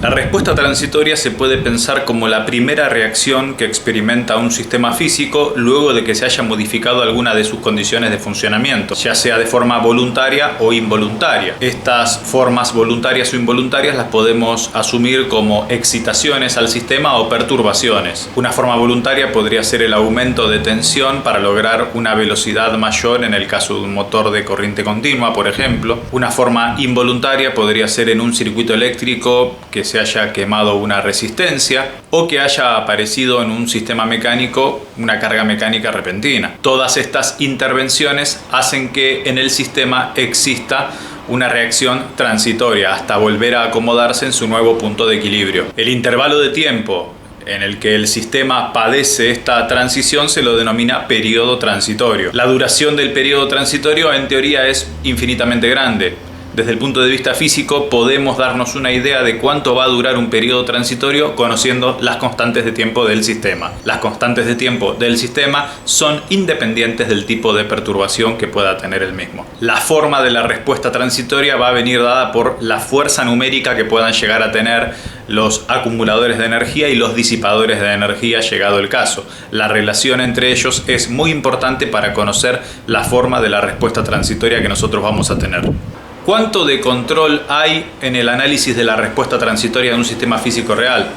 La respuesta transitoria se puede pensar como la primera reacción que experimenta un sistema físico luego de que se haya modificado alguna de sus condiciones de funcionamiento, ya sea de forma voluntaria o involuntaria. Estas formas voluntarias o involuntarias las podemos asumir como excitaciones al sistema o perturbaciones. Una forma voluntaria podría ser el aumento de tensión para lograr una velocidad mayor en el caso de un motor de corriente continua, por ejemplo. Una forma involuntaria podría ser en un circuito eléctrico que se haya quemado una resistencia o que haya aparecido en un sistema mecánico una carga mecánica repentina. Todas estas intervenciones hacen que en el sistema exista una reacción transitoria hasta volver a acomodarse en su nuevo punto de equilibrio. El intervalo de tiempo en el que el sistema padece esta transición se lo denomina periodo transitorio. La duración del periodo transitorio en teoría es infinitamente grande. Desde el punto de vista físico podemos darnos una idea de cuánto va a durar un periodo transitorio conociendo las constantes de tiempo del sistema. Las constantes de tiempo del sistema son independientes del tipo de perturbación que pueda tener el mismo. La forma de la respuesta transitoria va a venir dada por la fuerza numérica que puedan llegar a tener los acumuladores de energía y los disipadores de energía llegado el caso. La relación entre ellos es muy importante para conocer la forma de la respuesta transitoria que nosotros vamos a tener. ¿Cuánto de control hay en el análisis de la respuesta transitoria de un sistema físico real?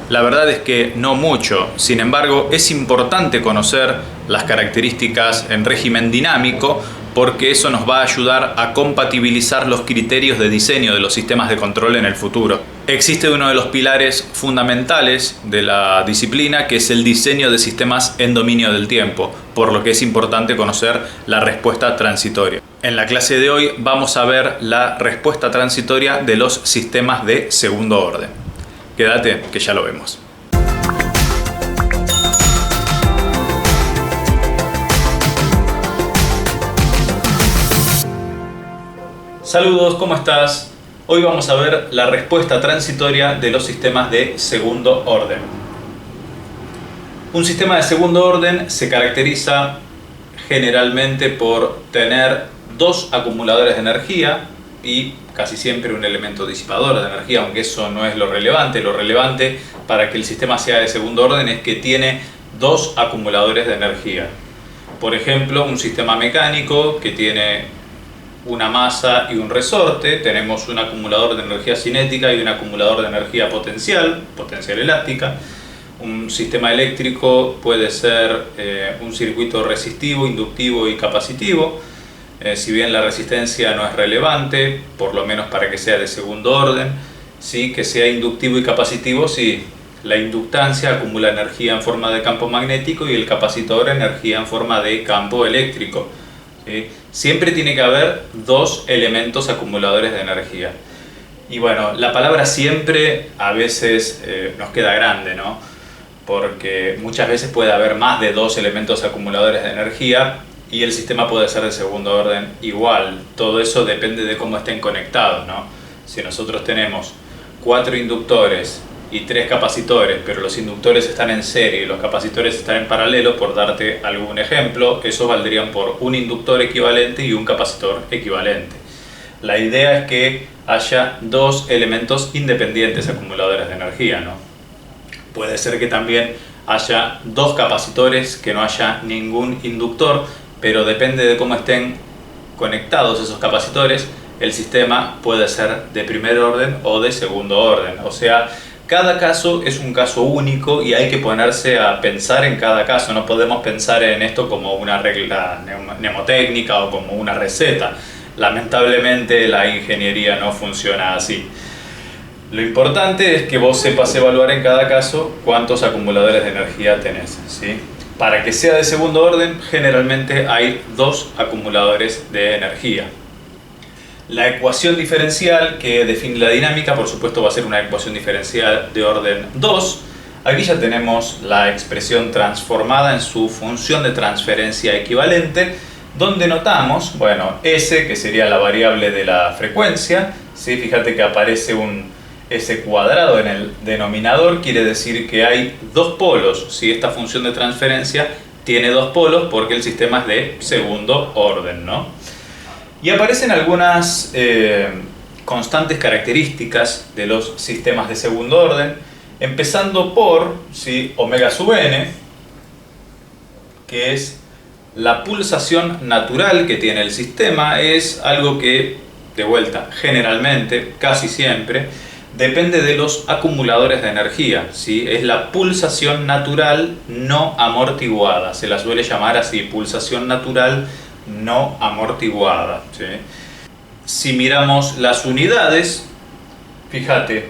La verdad es que no mucho. Sin embargo, es importante conocer las características en régimen dinámico porque eso nos va a ayudar a compatibilizar los criterios de diseño de los sistemas de control en el futuro. Existe uno de los pilares fundamentales de la disciplina que es el diseño de sistemas en dominio del tiempo, por lo que es importante conocer la respuesta transitoria. En la clase de hoy vamos a ver la respuesta transitoria de los sistemas de segundo orden. Quédate que ya lo vemos. Saludos, ¿cómo estás? Hoy vamos a ver la respuesta transitoria de los sistemas de segundo orden. Un sistema de segundo orden se caracteriza generalmente por tener dos acumuladores de energía y casi siempre un elemento disipador de energía, aunque eso no es lo relevante. Lo relevante para que el sistema sea de segundo orden es que tiene dos acumuladores de energía. Por ejemplo, un sistema mecánico que tiene una masa y un resorte, tenemos un acumulador de energía cinética y un acumulador de energía potencial elástica. Un sistema eléctrico puede ser un circuito resistivo, inductivo y capacitivo. Si bien la resistencia no es relevante, por lo menos para que sea de segundo orden, sí que sea inductivo y capacitivo, sí. La inductancia acumula energía en forma de campo magnético y el capacitor energía en forma de campo eléctrico. ¿Sí? Siempre tiene que haber dos elementos acumuladores de energía. Y bueno, la palabra siempre a veces nos queda grande, ¿no? Porque muchas veces puede haber más de dos elementos acumuladores de energía y el sistema puede ser de segundo orden igual. Todo eso depende de cómo estén conectados, ¿no? Si nosotros tenemos 4 inductores y 3 capacitores, pero los inductores están en serie y los capacitores están en paralelo, por darte algún ejemplo, esos valdrían por un inductor equivalente y un capacitor equivalente. La idea es que haya dos elementos independientes acumuladores de energía, ¿no? Puede ser que también haya dos capacitores, que no haya ningún inductor, pero depende de cómo estén conectados esos capacitores, el sistema puede ser de primer orden o de segundo orden. O sea, cada caso es un caso único y hay que ponerse a pensar en cada caso. No podemos pensar en esto como una regla mnemotécnica o como una receta. Lamentablemente la ingeniería no funciona así. Lo importante es que vos sepas evaluar en cada caso cuántos acumuladores de energía tenés, ¿sí? Para que sea de segundo orden, generalmente hay dos acumuladores de energía. La ecuación diferencial que define la dinámica, por supuesto, va a ser una ecuación diferencial de orden 2. Aquí ya tenemos la expresión transformada en su función de transferencia equivalente, donde notamos, bueno, S, que sería la variable de la frecuencia, ¿sí? Fíjate que aparece un S cuadrado en el denominador, quiere decir que hay dos polos, ¿sí? Esta función de transferencia tiene dos polos porque el sistema es de segundo orden, ¿no? Y aparecen algunas constantes características de los sistemas de segundo orden, empezando por omega sub n, que es la pulsación natural que tiene el sistema. Es algo que, de vuelta, generalmente, casi siempre, depende de los acumuladores de energía, ¿sí? Es la pulsación natural no amortiguada, se la suele llamar así, pulsación natural no amortiguada, ¿sí? Si miramos las unidades, fíjate,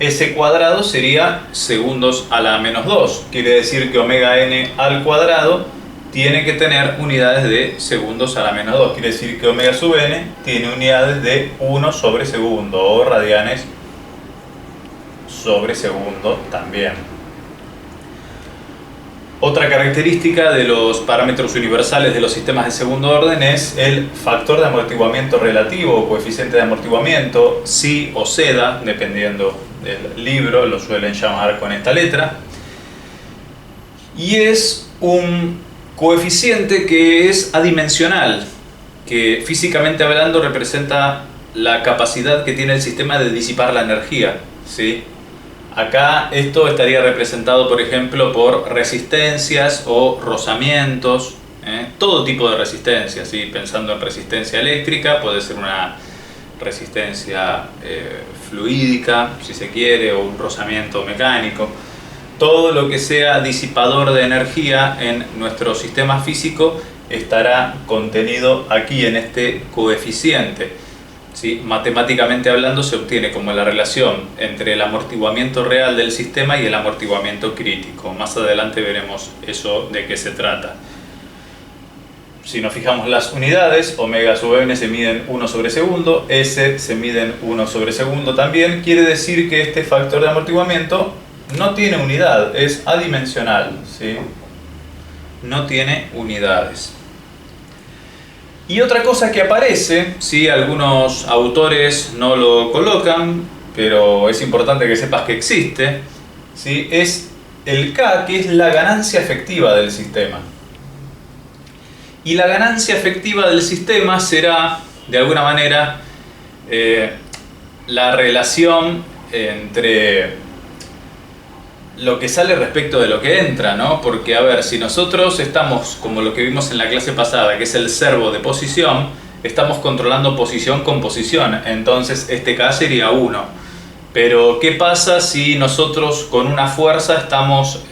S cuadrado sería segundos a la menos 2, quiere decir que omega n al cuadrado tiene que tener unidades de segundos a la menos 2, quiere decir que omega sub n tiene unidades de 1 sobre segundo o radianes sobre segundo también. Otra característica de los parámetros universales de los sistemas de segundo orden es el factor de amortiguamiento relativo o coeficiente de amortiguamiento, psi o seda, dependiendo del libro, lo suelen llamar con esta letra. Y es un coeficiente que es adimensional, que físicamente hablando representa la capacidad que tiene el sistema de disipar la energía, ¿sí? Acá esto estaría representado, por ejemplo, por resistencias o rozamientos, todo tipo de resistencias, ¿sí? Pensando en resistencia eléctrica, puede ser una resistencia fluídica, si se quiere, o un rozamiento mecánico. Todo lo que sea disipador de energía en nuestro sistema físico estará contenido aquí en este coeficiente. ¿Sí? Matemáticamente hablando se obtiene como la relación entre el amortiguamiento real del sistema y el amortiguamiento crítico. Más adelante veremos eso de qué se trata. Si nos fijamos las unidades, omega sub n se miden 1 sobre segundo, S se miden 1 sobre segundo también, quiere decir que este factor de amortiguamiento no tiene unidad, es adimensional, ¿sí? No tiene unidades. Y otra cosa que aparece, ¿sí? Algunos autores no lo colocan, pero es importante que sepas que existe, ¿sí? Es el K, que es la ganancia efectiva del sistema. Y la ganancia efectiva del sistema será, de alguna manera, la relación entre lo que sale respecto de lo que entra, ¿no? Porque, a ver, si nosotros estamos, como lo que vimos en la clase pasada, que es el servo de posición, estamos controlando posición con posición, entonces este K sería 1. Pero, ¿qué pasa si nosotros con una fuerza estamos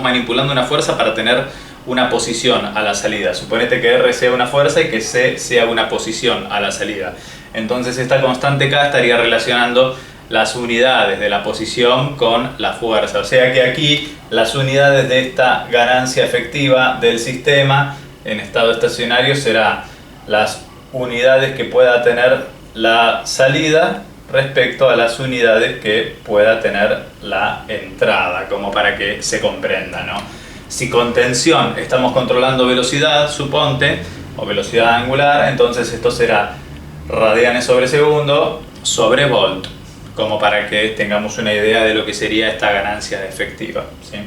manipulando una fuerza para tener una posición a la salida? Suponete que R sea una fuerza y que C sea una posición a la salida. Entonces esta constante K estaría relacionando las unidades de la posición con la fuerza. O sea que aquí las unidades de esta ganancia efectiva del sistema en estado estacionario serán las unidades que pueda tener la salida respecto a las unidades que pueda tener la entrada, como para que se comprenda, ¿no? Si con tensión estamos controlando velocidad, suponte, o velocidad angular, entonces esto será radianes sobre segundo sobre volt, como para que tengamos una idea de lo que sería esta ganancia efectiva, ¿sí?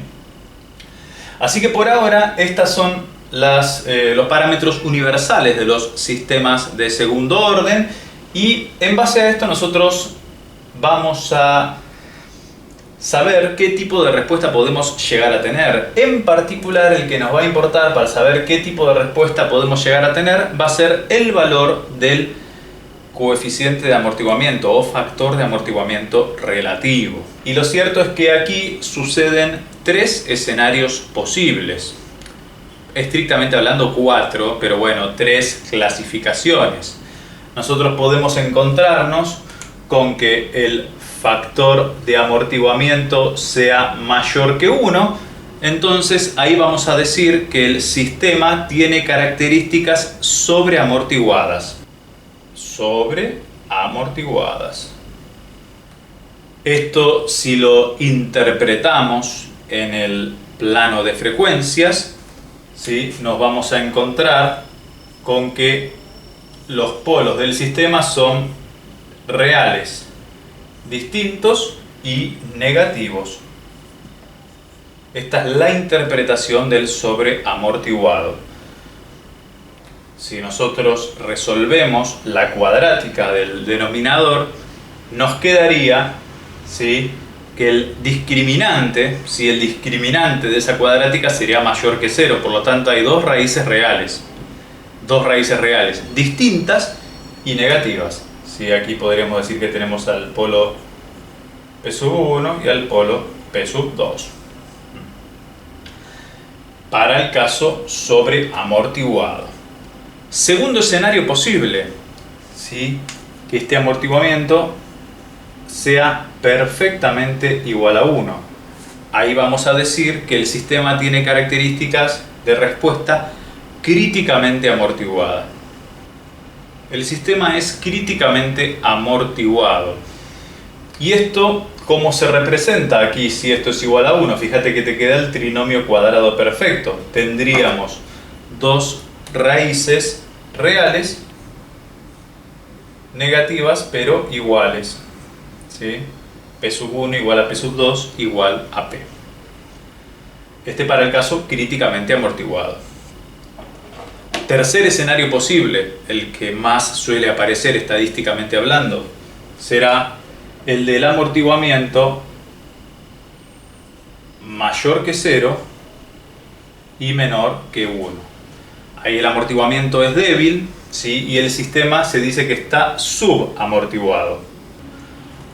Así que por ahora estas son los parámetros universales de los sistemas de segundo orden, y en base a esto nosotros vamos a saber qué tipo de respuesta podemos llegar a tener. En particular, el que nos va a importar para saber qué tipo de respuesta podemos llegar a tener va a ser el valor del coeficiente de amortiguamiento o factor de amortiguamiento relativo. Y lo cierto es que aquí suceden 3 escenarios posibles. Estrictamente hablando 4, pero bueno, 3 clasificaciones. Nosotros podemos encontrarnos con que el factor de amortiguamiento sea mayor que 1, entonces ahí vamos a decir que el sistema tiene características sobreamortiguadas. Esto, si lo interpretamos en el plano de frecuencias, ¿sí? Nos vamos a encontrar con que los polos del sistema son reales, distintos y negativos. Esta es la interpretación del sobreamortiguado. si nosotros resolvemos la cuadrática del denominador, nos quedaría, ¿sí?, que el discriminante, si el discriminante de esa cuadrática sería mayor que 0, por lo tanto hay dos raíces reales, distintas y negativas. ¿Sí? Aquí podríamos decir que tenemos al polo P sub 1 y al polo P sub 2. Para el caso sobreamortiguado. Segundo escenario posible, ¿sí?, que este amortiguamiento sea perfectamente igual a 1. Ahí vamos a decir que el sistema tiene características de respuesta críticamente amortiguada. El sistema es críticamente amortiguado. ¿Y esto cómo se representa aquí si esto es igual a 1? Fíjate que te queda el trinomio cuadrado perfecto. Tendríamos dos raíces reales negativas pero iguales. ¿Sí? P sub 1 igual a P sub 2 igual a P. Este para el caso críticamente amortiguado. Tercer escenario posible, el que más suele aparecer estadísticamente hablando, será el del amortiguamiento mayor que 0 y menor que 1. Ahí el amortiguamiento es débil, ¿sí?, y el sistema se dice que está subamortiguado.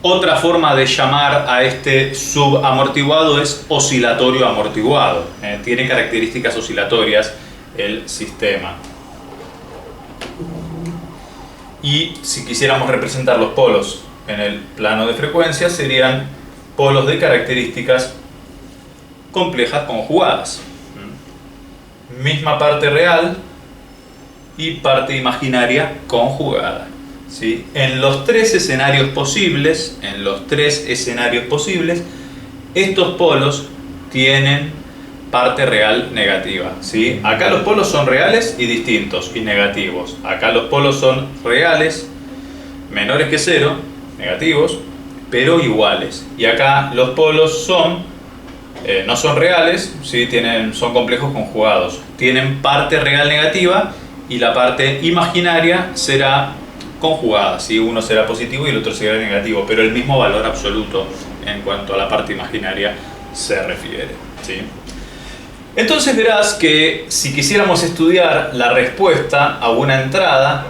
Otra forma de llamar a este subamortiguado es oscilatorio amortiguado. Tiene características oscilatorias el sistema. Y si quisiéramos representar los polos en el plano de frecuencia, serían polos de características complejas conjugadas. Misma parte real y parte imaginaria conjugada. ¿Sí? En los tres escenarios posibles, estos polos tienen parte real negativa. ¿Sí? Acá los polos son reales y distintos y negativos. Acá los polos son reales, menores que 0, negativos, pero iguales. Y acá los polos no son reales, ¿sí?, son complejos conjugados. Tienen parte real negativa y la parte imaginaria será conjugada, ¿sí? Uno será positivo y el otro será negativo, pero el mismo valor absoluto en cuanto a la parte imaginaria se refiere, ¿sí? Entonces verás que si quisiéramos estudiar la respuesta a una entrada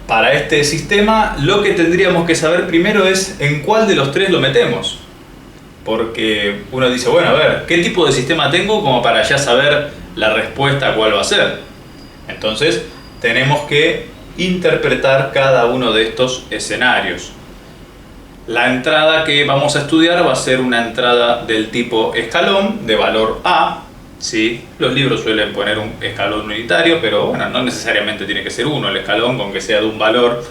para este sistema, lo que tendríamos que saber primero es en cuál de los tres lo metemos. Porque uno dice, bueno, a ver, ¿qué tipo de sistema tengo como para ya saber la respuesta cuál va a ser? Entonces tenemos que interpretar cada uno de estos escenarios. La entrada que vamos a estudiar va a ser una entrada del tipo escalón de valor A, ¿sí? Los libros suelen poner un escalón unitario, pero bueno, no necesariamente tiene que ser uno el escalón, con que sea de un valor,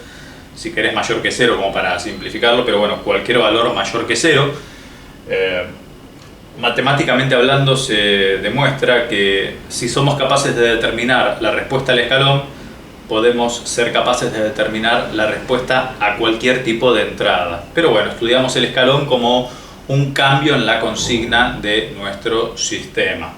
si querés mayor que 0, como para simplificarlo, pero bueno, cualquier valor mayor que 0. Matemáticamente hablando se demuestra que si somos capaces de determinar la respuesta al escalón, podemos ser capaces de determinar la respuesta a cualquier tipo de entrada. Pero bueno, estudiamos el escalón como un cambio en la consigna de nuestro sistema.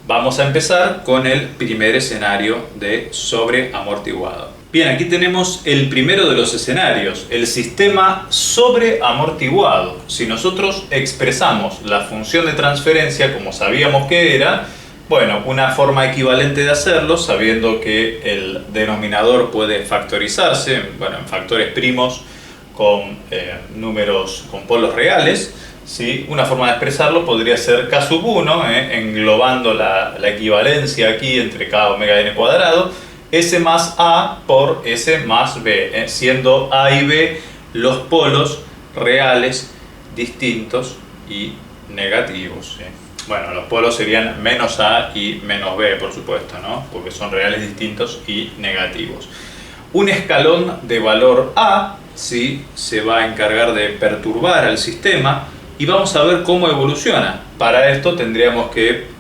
Vamos a empezar con el primer escenario de sobreamortiguado. Bien, aquí tenemos el primero de los escenarios, el sistema sobreamortiguado. Si nosotros expresamos la función de transferencia como sabíamos que era, bueno, una forma equivalente de hacerlo, sabiendo que el denominador puede factorizarse, bueno, en factores primos con números, con polos reales, ¿sí? Una forma de expresarlo podría ser k sub 1, englobando la equivalencia aquí entre k omega n cuadrado, S más A por S más B, siendo A y B los polos reales, distintos y negativos. Bueno, los polos serían menos A y menos B, por supuesto, ¿no? Porque son reales, distintos y negativos. Un escalón de valor A, ¿sí?, se va a encargar de perturbar al sistema y vamos a ver cómo evoluciona. Para esto tendríamos que,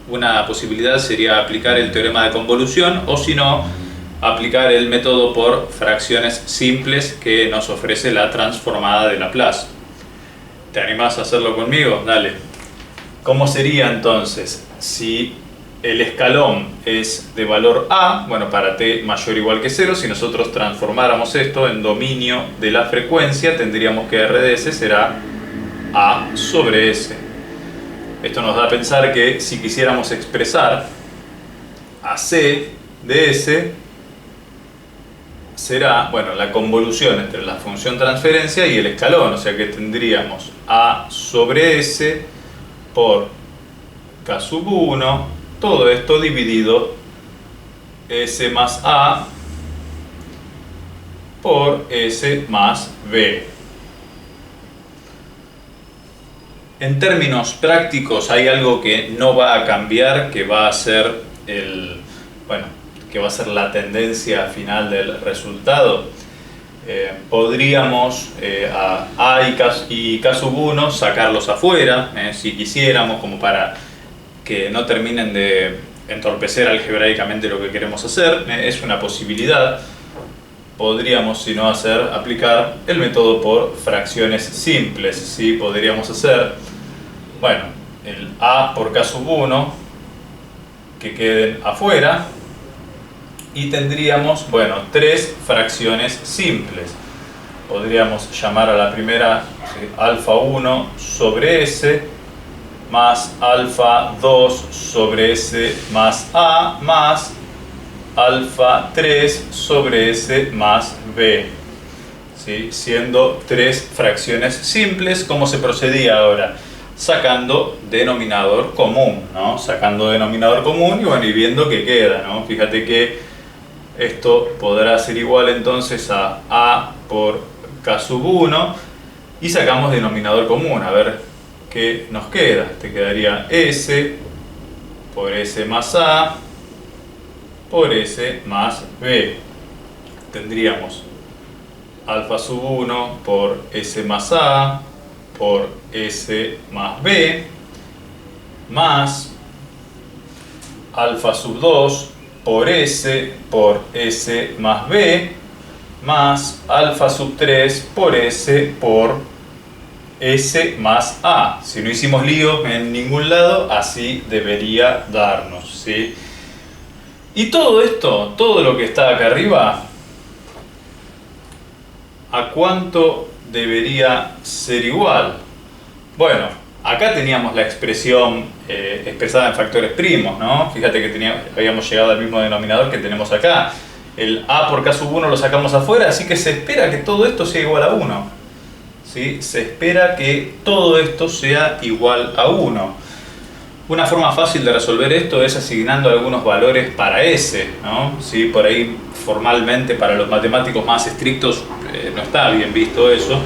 una posibilidad sería aplicar el teorema de convolución o si no, aplicar el método por fracciones simples que nos ofrece la transformada de Laplace. ¿Te animás a hacerlo conmigo? Dale. ¿Cómo sería entonces si el escalón es de valor A, bueno, para t mayor o igual que 0, si nosotros transformáramos esto en dominio de la frecuencia, tendríamos que R de S será A sobre S. Esto nos da a pensar que si quisiéramos expresar a C de S, será, bueno, la convolución entre la función transferencia y el escalón, o sea que tendríamos A sobre S por K sub 1, todo esto dividido S más A por S más B. En términos prácticos hay algo que no va a cambiar, que va a ser que va a ser la tendencia final del resultado. Podríamos a y K sub 1 sacarlos afuera, si quisiéramos, como para que no terminen de entorpecer algebraicamente lo que queremos hacer. Es una posibilidad. Podríamos, si no, aplicar el método por fracciones simples. ¿Sí? Podríamos hacer, bueno, el A por K sub 1 que queden afuera y tendríamos, bueno, tres fracciones simples. Podríamos llamar a la primera, ¿sí?, alfa 1 sobre S más alfa 2 sobre S más A más alfa 3 sobre S más B, ¿sí?, siendo tres fracciones simples. ¿Cómo se procedía ahora? Sacando denominador común, ¿no? Sacando denominador común y, bueno, y viendo qué queda, ¿no? Fíjate que esto podrá ser igual entonces a A por K sub 1 y sacamos denominador común, a ver qué nos queda. Te quedaría S por S más A por S más B. Tendríamos alfa sub 1 por S más A por S más B más alfa sub 2 por S más B más alfa sub 3 por S más A. Si no hicimos lío en ningún lado, así debería darnos, ¿sí? Y todo esto, todo lo que está acá arriba, ¿a cuánto debería ser igual? Bueno, acá teníamos la expresión expresada en factores primos, ¿no? Fíjate que habíamos llegado al mismo denominador que tenemos acá. El A por K sub 1 lo sacamos afuera, así que se espera que todo esto sea igual a 1. ¿Sí? Se espera que todo esto sea igual a 1. Una forma fácil de resolver esto es asignando algunos valores para S, ¿no? ¿Sí? Por ahí formalmente para los matemáticos más estrictos no está bien visto eso,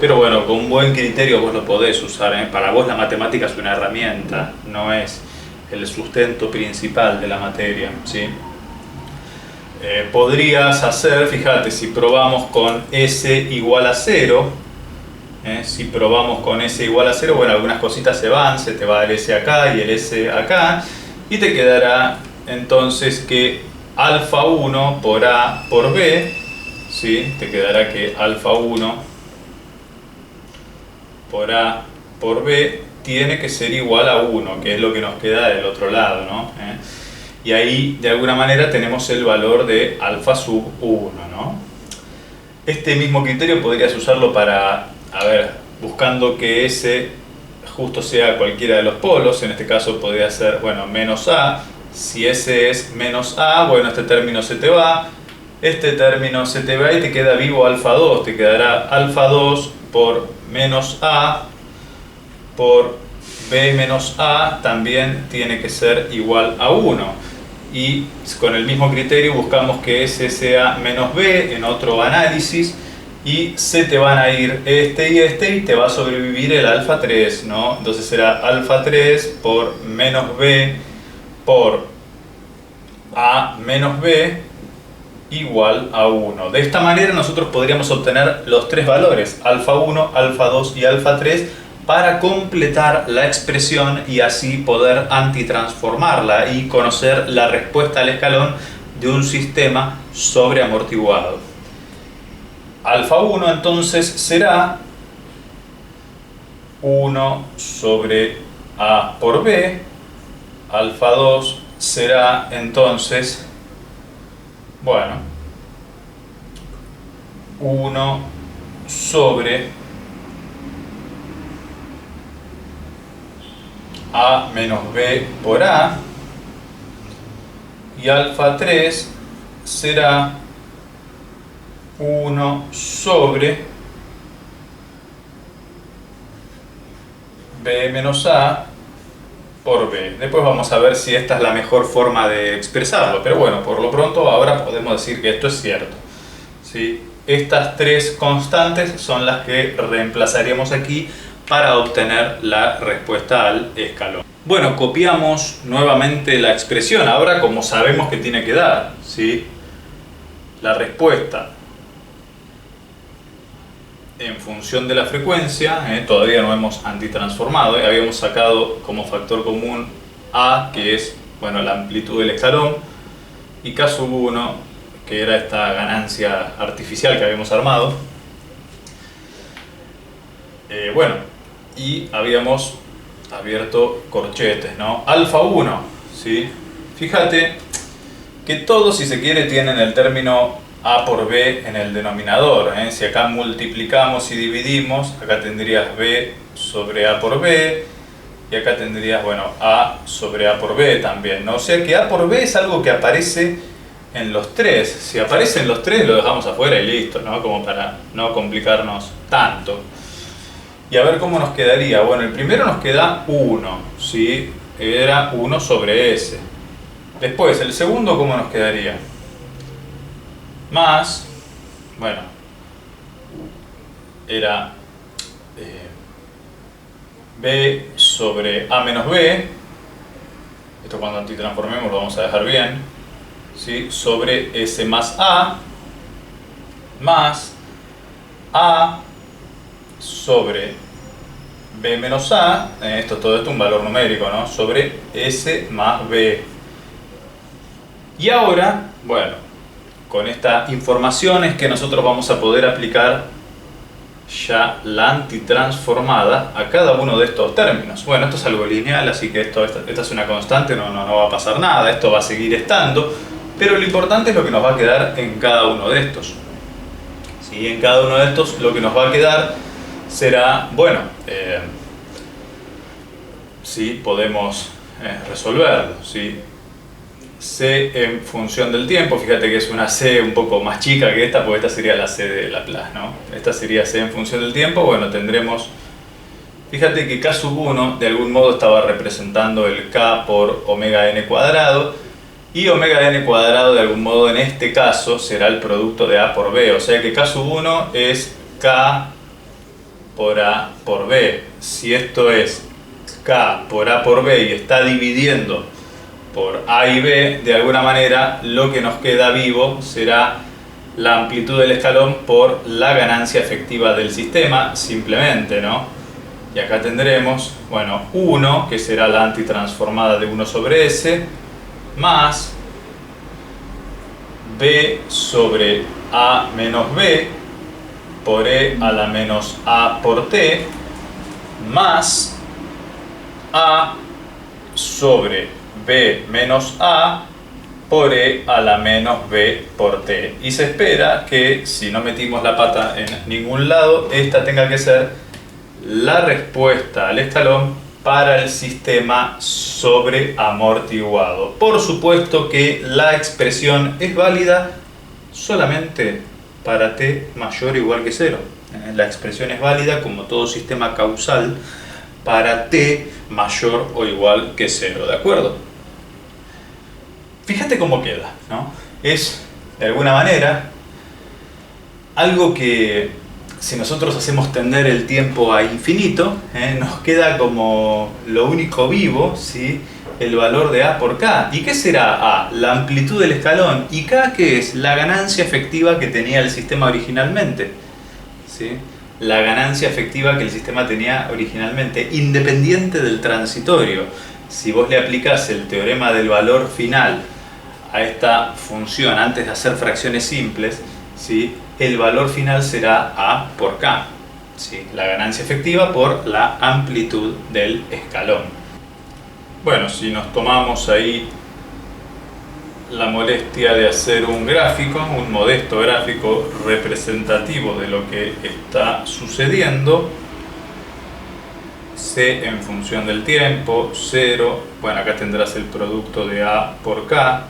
pero bueno, con un buen criterio vos lo podés usar, ¿eh? Para vos la matemática es una herramienta, no es el sustento principal de la materia, ¿sí? Podrías hacer, fíjate, si probamos con S igual a 0, si probamos con S igual a 0, bueno, algunas cositas se van, se te va el S acá y el S acá, y te quedará entonces que alfa 1 por A por B, ¿sí? Te quedará que alfa 1 por A por B tiene que ser igual a 1, que es lo que nos queda del otro lado, ¿no? Y ahí, de alguna manera, tenemos el valor de alfa sub 1, ¿no? Este mismo criterio podrías usarlo para, buscando que S justo sea cualquiera de los polos. En este caso podría ser, bueno, menos A. Si S es menos A, bueno, este término se te va. Este término se te va y te queda vivo alfa 2. Te quedará alfa 2 por menos A por B menos A también tiene que ser igual a 1. Y con el mismo criterio buscamos que S sea menos B en otro análisis y se te van a ir este y te va a sobrevivir el alfa 3, ¿no? Entonces será alfa 3 por menos B por A menos B igual a 1. De esta manera nosotros podríamos obtener los tres valores, alfa 1, alfa 2 y alfa 3, para completar la expresión y así poder antitransformarla y conocer la respuesta al escalón de un sistema sobreamortiguado. Alfa 1 entonces será 1 sobre A por B, alfa 2 será entonces, bueno, 1 sobre A menos B por A, y alfa 3 será 1 sobre B menos A por B. Después vamos a ver si esta es la mejor forma de expresarlo, pero bueno, por lo pronto ahora podemos decir que esto es cierto, ¿sí? Estas tres constantes son las que reemplazaríamos aquí para obtener la respuesta al escalón. Bueno, copiamos nuevamente la expresión, ahora como sabemos que tiene que dar, ¿sí? La respuesta en función de la frecuencia, todavía no hemos antitransformado, habíamos sacado como factor común A, que es, bueno, la amplitud del escalón, y K sub 1, que era esta ganancia artificial que habíamos armado. Bueno, y habíamos abierto corchetes, ¿no? Alfa 1, ¿sí? Fíjate que todos, si se quiere, tienen el término A por B en el denominador, ¿eh? Si acá multiplicamos y dividimos, acá tendrías B sobre A por B, y acá tendrías, bueno, A sobre A por B también, ¿no? O sea que A por B es algo que aparece en los tres. Si aparece en los tres, lo dejamos afuera y listo, ¿no? Como para no complicarnos tanto. Y a ver cómo nos quedaría. Bueno, el primero nos queda 1, ¿sí? Era 1 sobre S. Después, el segundo, ¿cómo nos quedaría? Más, bueno, era B sobre A menos B. Esto cuando antitransformemos lo vamos a dejar bien, ¿sí? Sobre S más A sobre B menos A, todo esto es un valor numérico, ¿no? Sobre S más B. Y ahora, bueno, con esta información es que nosotros vamos a poder aplicar ya la antitransformada a cada uno de estos términos. Bueno, esto es algo lineal, así que esta es una constante, no va a pasar nada, esto va a seguir estando, pero lo importante es lo que nos va a quedar en cada uno de estos. ¿Sí? En cada uno de estos lo que nos va a quedar será, bueno, sí, podemos resolverlo, ¿sí? C en función del tiempo, fíjate que es una C un poco más chica que esta, porque esta sería la C de Laplace, ¿no? Esta sería C en función del tiempo, bueno, tendremos, fíjate que K sub 1 de algún modo estaba representando el K por omega n cuadrado, y omega n cuadrado de algún modo en este caso será el producto de A por B, o sea que K sub 1 es K por A por B. Si esto es K por A por B y está dividiendo por A y B, de alguna manera lo que nos queda vivo será la amplitud del escalón por la ganancia efectiva del sistema, simplemente, ¿no? Y acá tendremos, bueno, 1, que será la antitransformada de 1 sobre S, más B sobre A menos B por E a la menos A por T, más A sobre B menos A por E a la menos B por T. Y se espera que, si no metimos la pata en ningún lado, esta tenga que ser la respuesta al escalón para el sistema sobreamortiguado. Por supuesto que la expresión es válida solamente para T mayor o igual que 0. La expresión es válida, como todo sistema causal, para T mayor o igual que 0, ¿de acuerdo? Fíjate cómo queda, ¿no? Es, de alguna manera, algo que, si nosotros hacemos tender el tiempo a infinito, nos queda como lo único vivo, ¿sí? El valor de A por K. ¿Y qué será A? La amplitud del escalón. ¿Y K qué es? La ganancia efectiva que tenía el sistema originalmente, ¿sí? La ganancia efectiva que el sistema tenía originalmente, independiente del transitorio. Si vos le aplicás el teorema del valor final a esta función antes de hacer fracciones simples, ¿sí? El valor final será A por K, ¿sí? La ganancia efectiva por la amplitud del escalón. Bueno, si nos tomamos ahí la molestia de hacer un gráfico, un modesto gráfico representativo de lo que está sucediendo. C en función del tiempo, 0, bueno, acá tendrás el producto de A por K.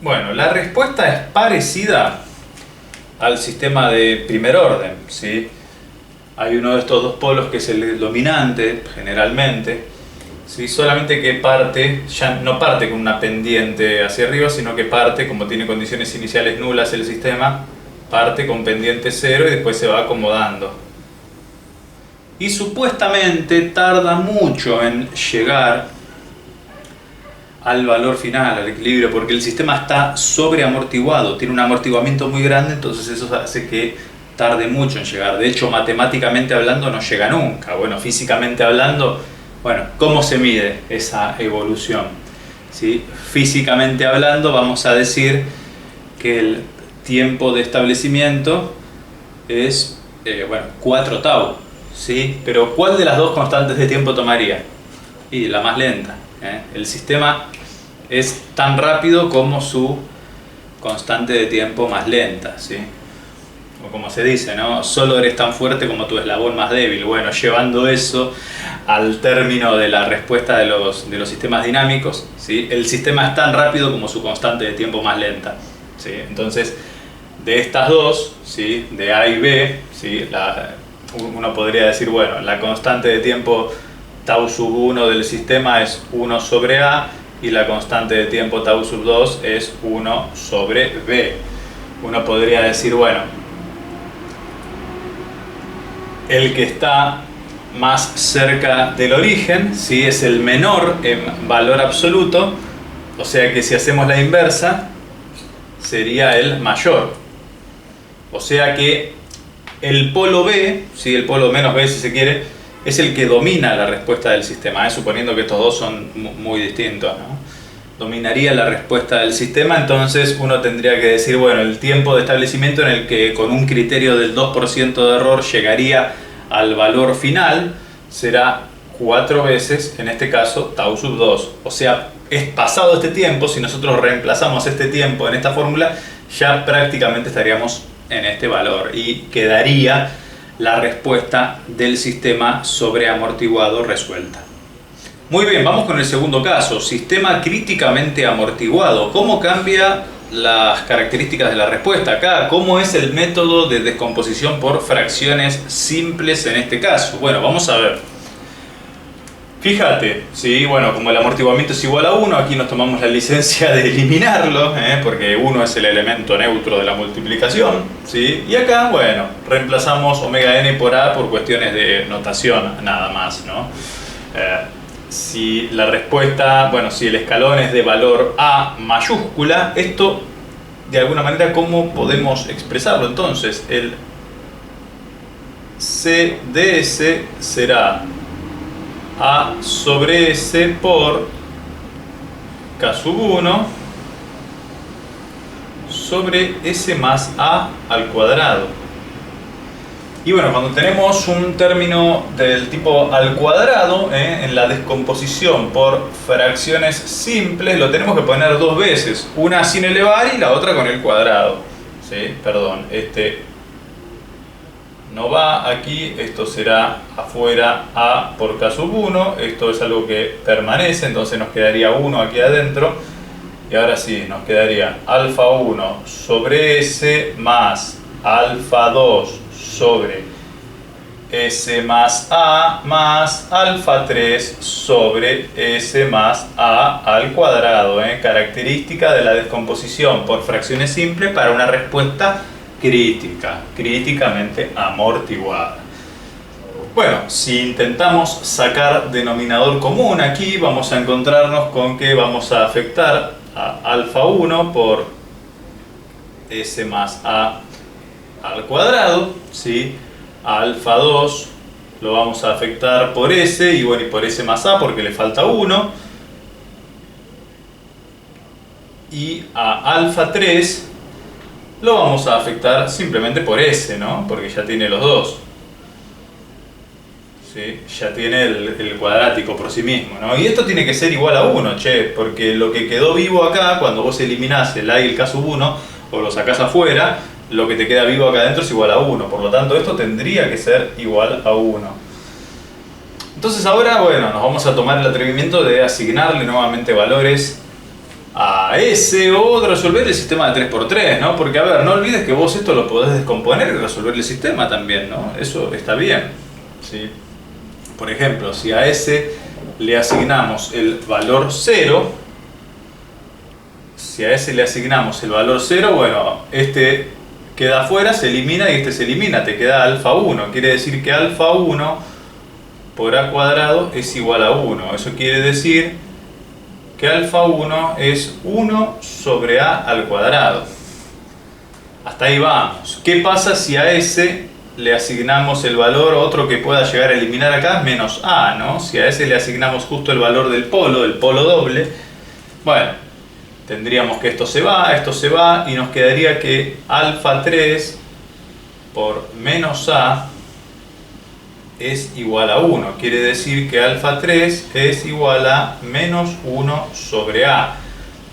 Bueno, la respuesta es parecida al sistema de primer orden, ¿sí? Hay uno de estos dos polos que es el dominante, generalmente, ¿sí? Solamente que parte, ya no parte con una pendiente hacia arriba, sino que parte, como tiene condiciones iniciales nulas el sistema, parte con pendiente 0 y después se va acomodando. Y supuestamente tarda mucho en llegar al valor final, al equilibrio, porque el sistema está sobreamortiguado, tiene un amortiguamiento muy grande, entonces eso hace que tarde mucho en llegar. De hecho, matemáticamente hablando no llega nunca. Bueno, físicamente hablando, bueno, ¿cómo se mide esa evolución? ¿Sí? Físicamente hablando vamos a decir que el tiempo de establecimiento es, 4 tau, ¿sí? Pero ¿cuál de las dos constantes de tiempo tomaría? Y la más lenta. El sistema es tan rápido como su constante de tiempo más lenta, ¿sí? O como se dice, ¿no? Solo eres tan fuerte como tu eslabón más débil. Bueno, llevando eso al término de la respuesta de los sistemas dinámicos, ¿sí? El sistema es tan rápido como su constante de tiempo más lenta, ¿sí? Entonces, de estas dos, ¿sí? De A y B, ¿sí? Uno podría decir, bueno, la constante de tiempo tau sub 1 del sistema es 1 sobre A y la constante de tiempo tau sub 2 es 1 sobre B. Uno podría decir, bueno, el que está más cerca del origen, ¿sí? Es el menor en valor absoluto, o sea que si hacemos la inversa sería el mayor. O sea que el polo B, ¿sí? El polo menos B si se quiere, es el que domina la respuesta del sistema, suponiendo que estos dos son muy distintos, ¿no? Dominaría la respuesta del sistema, entonces uno tendría que decir, bueno, el tiempo de establecimiento en el que con un criterio del 2% de error llegaría al valor final será 4 veces, en este caso, tau sub 2. O sea, es pasado este tiempo, si nosotros reemplazamos este tiempo en esta fórmula, ya prácticamente estaríamos en este valor y quedaría la respuesta del sistema sobreamortiguado resuelta. Muy bien, vamos con el segundo caso, sistema críticamente amortiguado. ¿Cómo cambia las características de la respuesta acá? ¿Cómo es el método de descomposición por fracciones simples en este caso? Bueno, vamos a ver. Fíjate, ¿sí? Bueno, como el amortiguamiento es igual a 1, aquí nos tomamos la licencia de eliminarlo, porque 1 es el elemento neutro de la multiplicación, ¿sí? Y acá, bueno, reemplazamos omega n por a por cuestiones de notación, nada más, ¿no? Si la respuesta, bueno, si el escalón es de valor a mayúscula, esto, de alguna manera, ¿cómo podemos expresarlo? Entonces, el C de S será A sobre S por K sub 1 sobre S más A al cuadrado. Y bueno, cuando tenemos un término del tipo al cuadrado, en la descomposición por fracciones simples, lo tenemos que poner dos veces, una sin elevar y la otra con el cuadrado. ¿Sí? Perdón, no va aquí, esto será afuera A por K sub 1, esto es algo que permanece, entonces nos quedaría 1 aquí adentro, y ahora sí, nos quedaría alfa 1 sobre S más alfa 2 sobre S más alfa 3 sobre S más A al cuadrado, característica de la descomposición por fracciones simples para una respuesta críticamente amortiguada. Bueno, si intentamos sacar denominador común aquí, vamos a encontrarnos con que vamos a afectar a alfa 1 por S más A al cuadrado, ¿sí? A alfa 2 lo vamos a afectar por S y bueno, y por S más A porque le falta 1, y a alfa 3 lo vamos a afectar simplemente por S, ¿no? Porque ya tiene los dos. ¿sí? Ya tiene el cuadrático por sí mismo, ¿no? Y esto tiene que ser igual a 1, che, porque lo que quedó vivo acá, cuando vos eliminás el a y el k sub 1, o lo sacás afuera, lo que te queda vivo acá adentro es igual a 1. Por lo tanto, esto tendría que ser igual a 1. Entonces ahora, bueno, nos vamos a tomar el atrevimiento de asignarle nuevamente valores a S o de resolver el sistema de 3×3, ¿no? Porque, a ver, no olvides que vos esto lo podés descomponer y resolver el sistema también, ¿no? Eso está bien, ¿sí? Por ejemplo, si a S le asignamos el valor 0, si a S le asignamos el valor 0, bueno, este queda afuera, se elimina y este se elimina, te queda alfa 1. Quiere decir que alfa 1 por a cuadrado es igual a 1. Eso quiere decir que alfa 1 es 1 sobre a al cuadrado. Hasta ahí vamos. ¿Qué pasa si a S le asignamos el valor otro que pueda llegar a eliminar acá? Menos a, ¿no? Si a S le asignamos justo el valor del polo doble, bueno, tendríamos que esto se va y nos quedaría que alfa 3 por menos a es igual a 1. Quiere decir que alfa 3 es igual a menos 1 sobre a.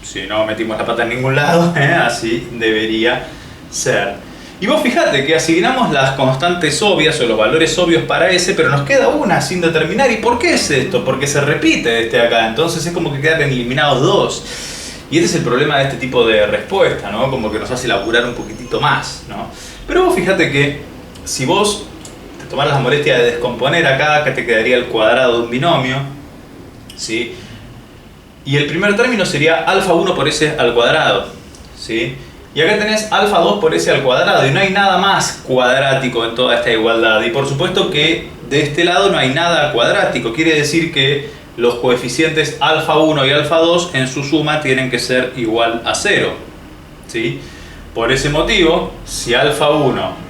Si no metimos la pata en ningún lado, así debería ser. Y vos fijate que asignamos las constantes obvias o los valores obvios para S, pero nos queda una sin determinar. ¿Y por qué es esto? Porque se repite este acá, entonces es como que quedan eliminados dos. Y este es el problema de este tipo de respuesta, ¿no? Como que nos hace laburar un poquitito más, ¿no? Pero vos fíjate que si vos te tomaras la molestia de descomponer acá te quedaría el cuadrado de un binomio, ¿sí? Y el primer término sería alfa 1 por s al cuadrado, ¿sí? Y acá tenés alfa 2 por s al cuadrado y no hay nada más cuadrático en toda esta igualdad. Y por supuesto que de este lado no hay nada cuadrático, quiere decir que los coeficientes alfa 1 y alfa 2 en su suma tienen que ser igual a 0, ¿sí? Por ese motivo, si alfa 1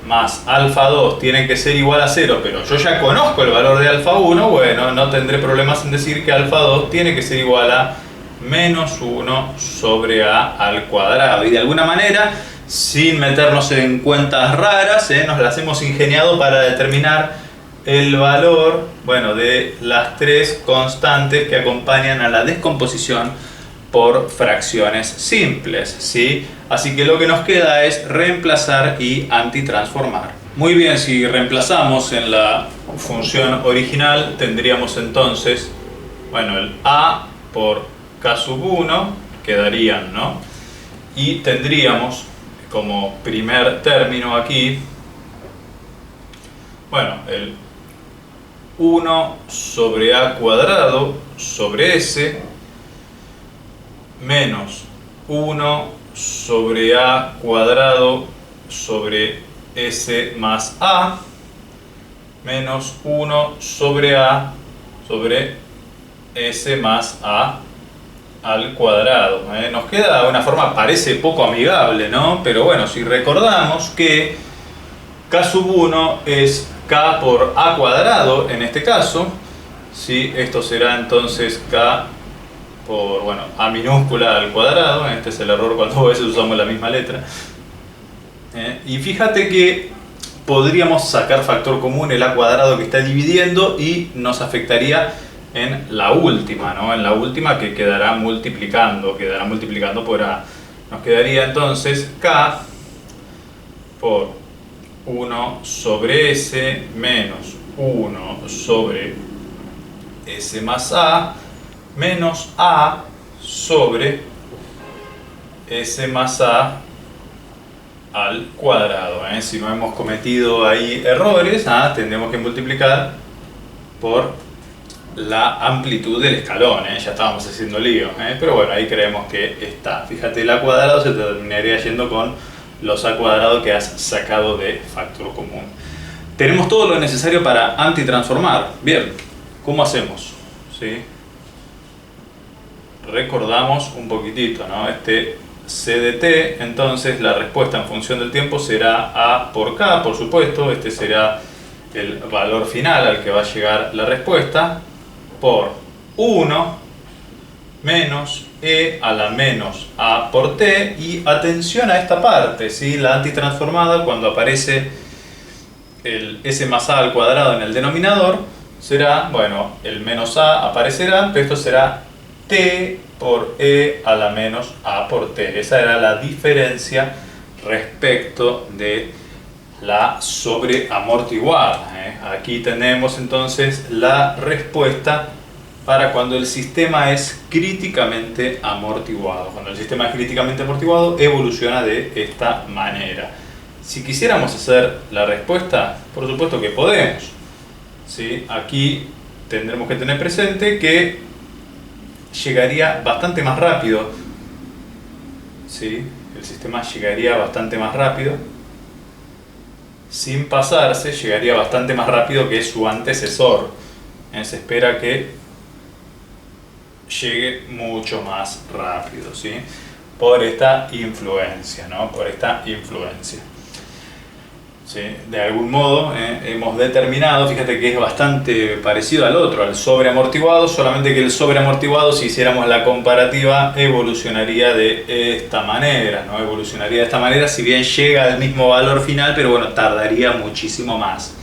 más alfa 2 tiene que ser igual a 0, pero yo ya conozco el valor de alfa 1, bueno, no tendré problemas en decir que alfa 2 tiene que ser igual a menos 1 sobre a al cuadrado. Y de alguna manera, sin meternos en cuentas raras, nos las hemos ingeniado para determinar el valor, bueno, de las tres constantes que acompañan a la descomposición por fracciones simples, ¿sí? Así que lo que nos queda es reemplazar y antitransformar. Muy bien, si reemplazamos en la función original, tendríamos entonces, bueno, el a por k sub 1 quedarían, ¿no? Y tendríamos como primer término aquí, bueno, el 1 sobre a cuadrado sobre s menos 1 sobre a cuadrado sobre s más a menos 1 sobre a sobre s más a al cuadrado. Nos queda una forma, parece poco amigable, ¿no? Pero bueno, si recordamos que k sub 1 es k por a cuadrado en este caso, ¿sí? Esto será entonces k por, bueno, a minúscula al cuadrado. Este es el error cuando a veces usamos la misma letra. Y fíjate que podríamos sacar factor común el a cuadrado que está dividiendo y nos afectaría en la última, ¿no? En la última que quedará multiplicando por a. Nos quedaría entonces k por 1 sobre s menos 1 sobre s más a menos a sobre s más a al cuadrado. Si no hemos cometido ahí errores, tendremos que multiplicar por la amplitud del escalón. Ya estábamos haciendo lío, pero bueno, ahí creemos que está. Fíjate, el a cuadrado se te terminaría yendo con los a cuadrado que has sacado de factor común. Tenemos todo lo necesario para antitransformar. Bien, ¿cómo hacemos? ¿Sí? Recordamos un poquitito, ¿no? Este c de t, entonces la respuesta en función del tiempo será a por k, por supuesto. Este será el valor final al que va a llegar la respuesta, por 1 menos e a la menos a por t. Y atención a esta parte, ¿sí? La antitransformada, cuando aparece el s más a al cuadrado en el denominador será, bueno, el menos a aparecerá, pero esto será t por e a la menos a por t. Esa era la diferencia respecto de la sobreamortiguada. Aquí tenemos entonces la respuesta para cuando el sistema es críticamente amortiguado. Cuando el sistema es críticamente amortiguado, evoluciona de esta manera. Si quisiéramos hacer la respuesta, por supuesto que podemos, ¿sí? Aquí tendremos que tener presente que llegaría bastante más rápido, ¿sí? El sistema llegaría bastante más rápido. Sin pasarse, llegaría bastante más rápido que su antecesor. Se espera que llegue mucho más rápido, ¿sí? Por esta influencia, ¿no? Por esta influencia. ¿Sí? De algún modo hemos determinado, fíjate que es bastante parecido al otro, al sobreamortiguado, solamente que el sobreamortiguado, si hiciéramos la comparativa, evolucionaría de esta manera, ¿no? Evolucionaría de esta manera, si bien llega al mismo valor final, pero bueno, tardaría muchísimo más.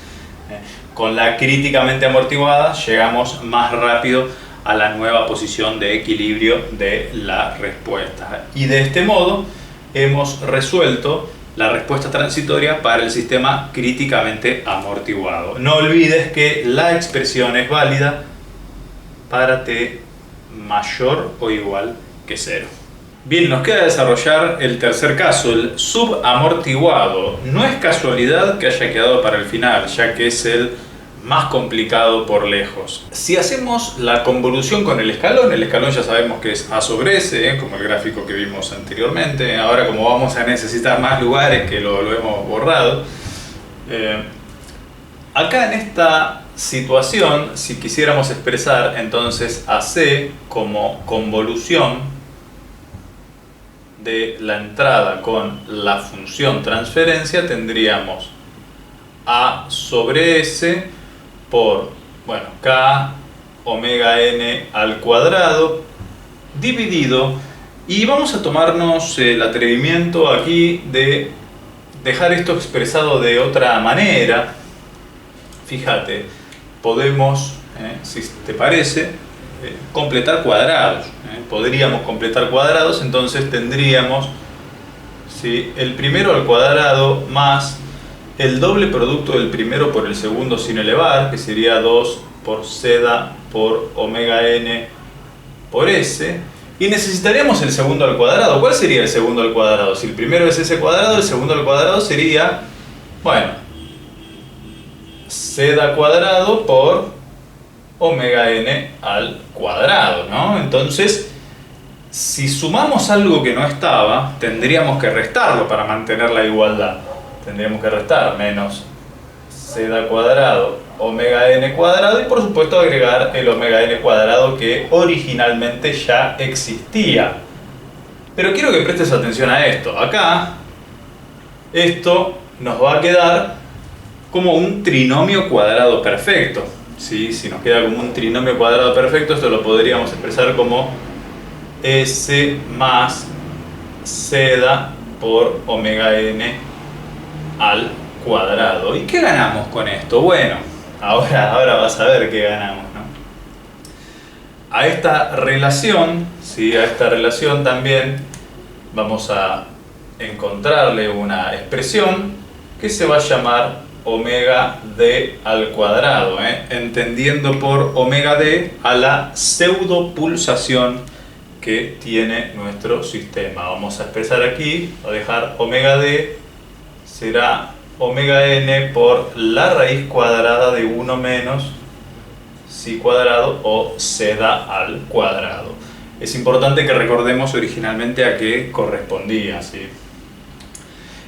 Con la críticamente amortiguada llegamos más rápido a la nueva posición de equilibrio de la respuesta. Y de este modo hemos resuelto la respuesta transitoria para el sistema críticamente amortiguado. No olvides que la expresión es válida para t mayor o igual que 0. Bien, nos queda desarrollar el tercer caso, el subamortiguado. No es casualidad que haya quedado para el final, ya que es el más complicado por lejos. Si hacemos la convolución con el escalón ya sabemos que es a sobre s, como el gráfico que vimos anteriormente. Ahora, como vamos a necesitar más lugares que lo hemos borrado, acá en esta situación, si quisiéramos expresar entonces a c como convolución de la entrada con la función transferencia, tendríamos a sobre s por, bueno, k omega n al cuadrado dividido, y vamos a tomarnos el atrevimiento aquí de dejar esto expresado de otra manera. Fíjate, podemos, si te parece, completar cuadrados. Podríamos completar cuadrados, entonces tendríamos, ¿sí?, el primero al cuadrado más el doble producto del primero por el segundo sin elevar, que sería 2 por seda por omega n por s, y necesitaríamos el segundo al cuadrado. ¿Cuál sería el segundo al cuadrado? Si el primero es s cuadrado, el segundo al cuadrado sería, bueno, seda cuadrado por omega n al cuadrado, ¿no? Entonces, si sumamos algo que no estaba, tendríamos que restarlo para mantener la igualdad. Tendríamos que restar menos seda cuadrado omega n cuadrado y por supuesto agregar el omega n cuadrado que originalmente ya existía. Pero quiero que prestes atención a esto. Acá esto nos va a quedar como un trinomio cuadrado perfecto, ¿sí? Si nos queda como un trinomio cuadrado perfecto, esto lo podríamos expresar como s más seda por omega n al cuadrado. ¿Y qué ganamos con esto? Bueno, ahora vas a ver qué ganamos, ¿no? A esta relación, ¿sí?, a esta relación también vamos a encontrarle una expresión que se va a llamar omega d al cuadrado, entendiendo por omega d a la pseudopulsación que tiene nuestro sistema. Vamos a expresar aquí, a dejar omega d será omega n por la raíz cuadrada de 1 menos psi cuadrado o seda al cuadrado. Es importante que recordemos originalmente a qué correspondía, ¿sí?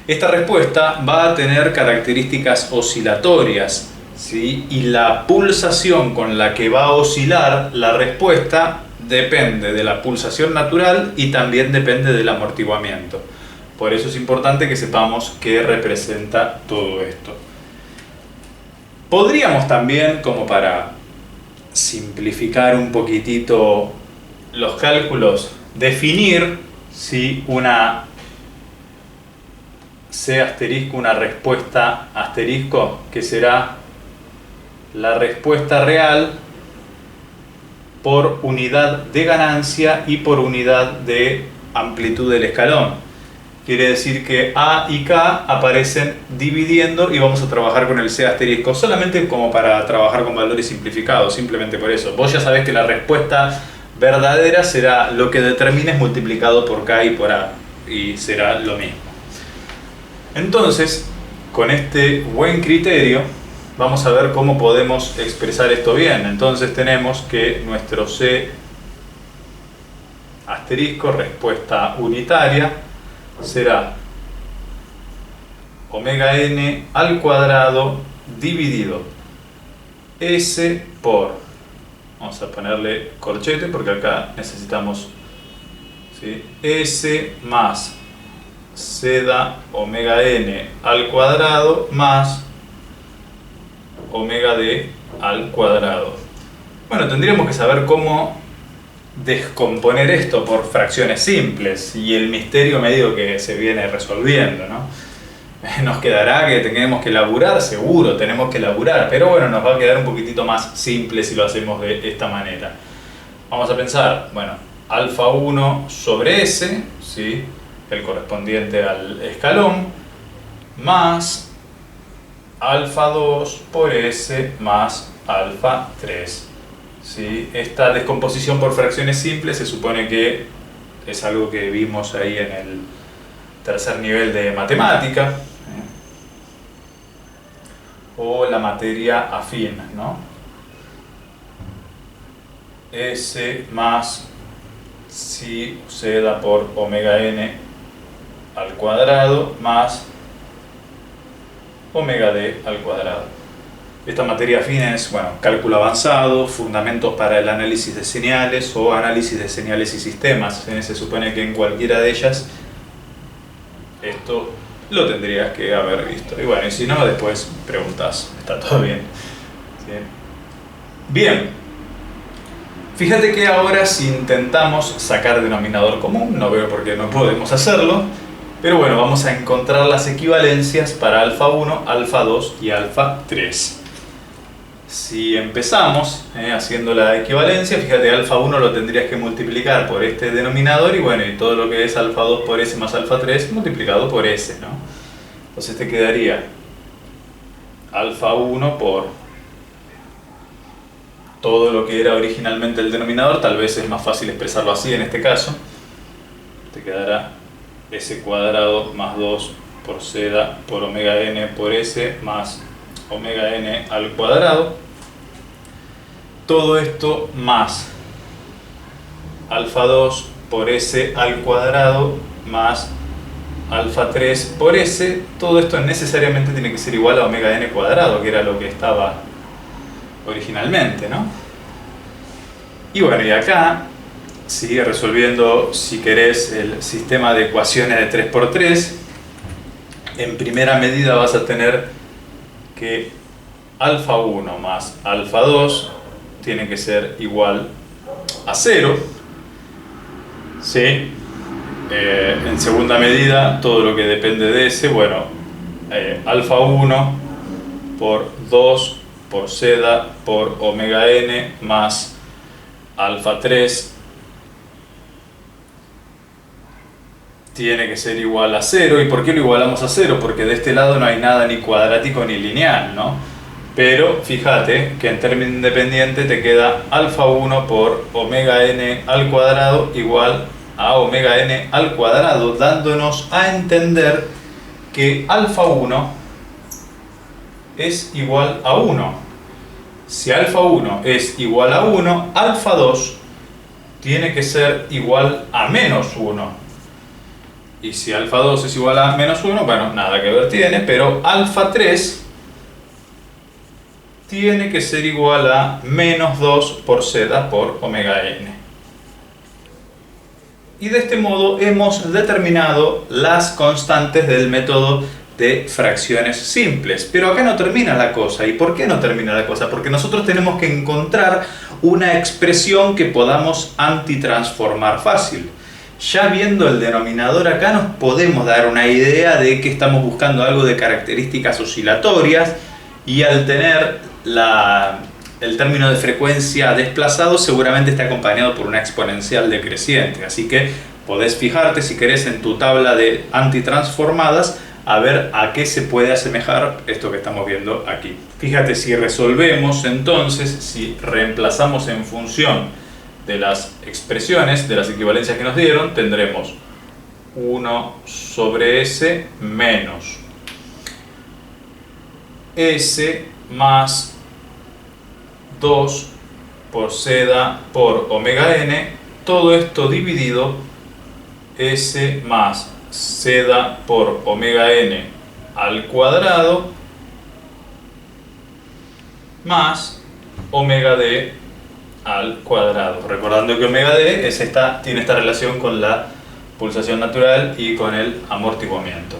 Esta respuesta va a tener características oscilatorias, ¿sí? Y la pulsación con la que va a oscilar la respuesta depende de la pulsación natural y también depende del amortiguamiento. Por eso es importante que sepamos qué representa todo esto. Podríamos también, como para simplificar un poquitito los cálculos, definir, ¿sí?, una C asterisco una respuesta asterisco, que será la respuesta real por unidad de ganancia y por unidad de amplitud del escalón. Quiere decir que A y K aparecen dividiendo y vamos a trabajar con el C asterisco solamente como para trabajar con valores simplificados, simplemente por eso. Vos ya sabés que la respuesta verdadera será lo que determines multiplicado por K y por A, y será lo mismo. Entonces, con este buen criterio, vamos a ver cómo podemos expresar esto bien. Entonces tenemos que nuestro C asterisco, respuesta unitaria, será omega n al cuadrado dividido S por, vamos a ponerle corchete porque acá necesitamos, ¿sí?, S más C da omega n al cuadrado más omega d al cuadrado. Bueno, tendríamos que saber cómo descomponer esto por fracciones simples, y el misterio medio que se viene resolviendo, ¿no? Nos quedará que tenemos que laburar, seguro tenemos que laburar, pero bueno, nos va a quedar un poquitito más simple si lo hacemos de esta manera. Vamos a pensar, bueno, alfa 1 sobre S, ¿sí?, el correspondiente al escalón, más alfa 2 por S más alfa 3. ¿Sí? Esta descomposición por fracciones simples se supone que es algo que vimos ahí en el tercer nivel de matemática, o la materia afín, ¿no? S más si se da por omega n al cuadrado más omega d al cuadrado. Esta materia afín es, bueno, cálculo avanzado, fundamentos para el análisis de señales o análisis de señales y sistemas. Se supone que en cualquiera de ellas esto lo tendrías que haber visto. Y bueno, y si no, después preguntas. Está todo bien. ¿Sí? Bien. Fíjate que ahora si intentamos sacar denominador común, no veo por qué no podemos hacerlo, pero bueno, vamos a encontrar las equivalencias para alfa 1, alfa 2 y alfa 3. Si empezamos haciendo la equivalencia, fíjate, alfa 1 lo tendrías que multiplicar por este denominador y bueno, y todo lo que es alfa 2 por S más alfa 3 multiplicado por S, ¿no? Entonces te quedaría alfa 1 por todo lo que era originalmente el denominador, tal vez es más fácil expresarlo así en este caso. Te quedará S cuadrado más 2 por C por omega n por S más omega n al cuadrado. Todo esto más alfa 2 por S al cuadrado más alfa 3 por S. Todo esto necesariamente tiene que ser igual a omega n cuadrado, que era lo que estaba originalmente, ¿no? Y bueno, y acá sigue resolviendo, si querés, el sistema de ecuaciones de 3×3. En primera medida vas a tener que alfa 1 más alfa 2 tiene que ser igual a 0. ¿Sí? En segunda medida, todo lo que depende de ese, bueno, alfa 1 por 2 por C por omega n más alfa 3 tiene que ser igual a 0. ¿Y por qué lo igualamos a 0? Porque de este lado no hay nada ni cuadrático ni lineal, ¿no? Pero fíjate que en término independiente te queda alfa 1 por omega n al cuadrado igual a omega n al cuadrado, dándonos a entender que alfa 1 es igual a 1. Si alfa 1 es igual a 1, alfa 2 tiene que ser igual a menos 1. Y si alfa 2 es igual a menos 1, bueno, nada que ver tiene, pero alfa 3 tiene que ser igual a menos 2 por C por omega n. Y de este modo hemos determinado las constantes del método de fracciones simples. Pero acá no termina la cosa. ¿Y por qué no termina la cosa? Porque nosotros tenemos que encontrar una expresión que podamos antitransformar fácil. Ya viendo el denominador acá nos podemos dar una idea de que estamos buscando algo de características oscilatorias, y al tener el término de frecuencia desplazado seguramente está acompañado por una exponencial decreciente. Así que podés fijarte, si querés, en tu tabla de antitransformadas a ver a qué se puede asemejar esto que estamos viendo aquí. Fíjate, si resolvemos entonces, si reemplazamos en función de las expresiones, de las equivalencias que nos dieron, tendremos 1 sobre S menos S más 2 por seda por omega n, todo esto dividido S más seda por omega n al cuadrado más omega d al cuadrado. Recordando que omega d tiene esta relación con la pulsación natural y con el amortiguamiento.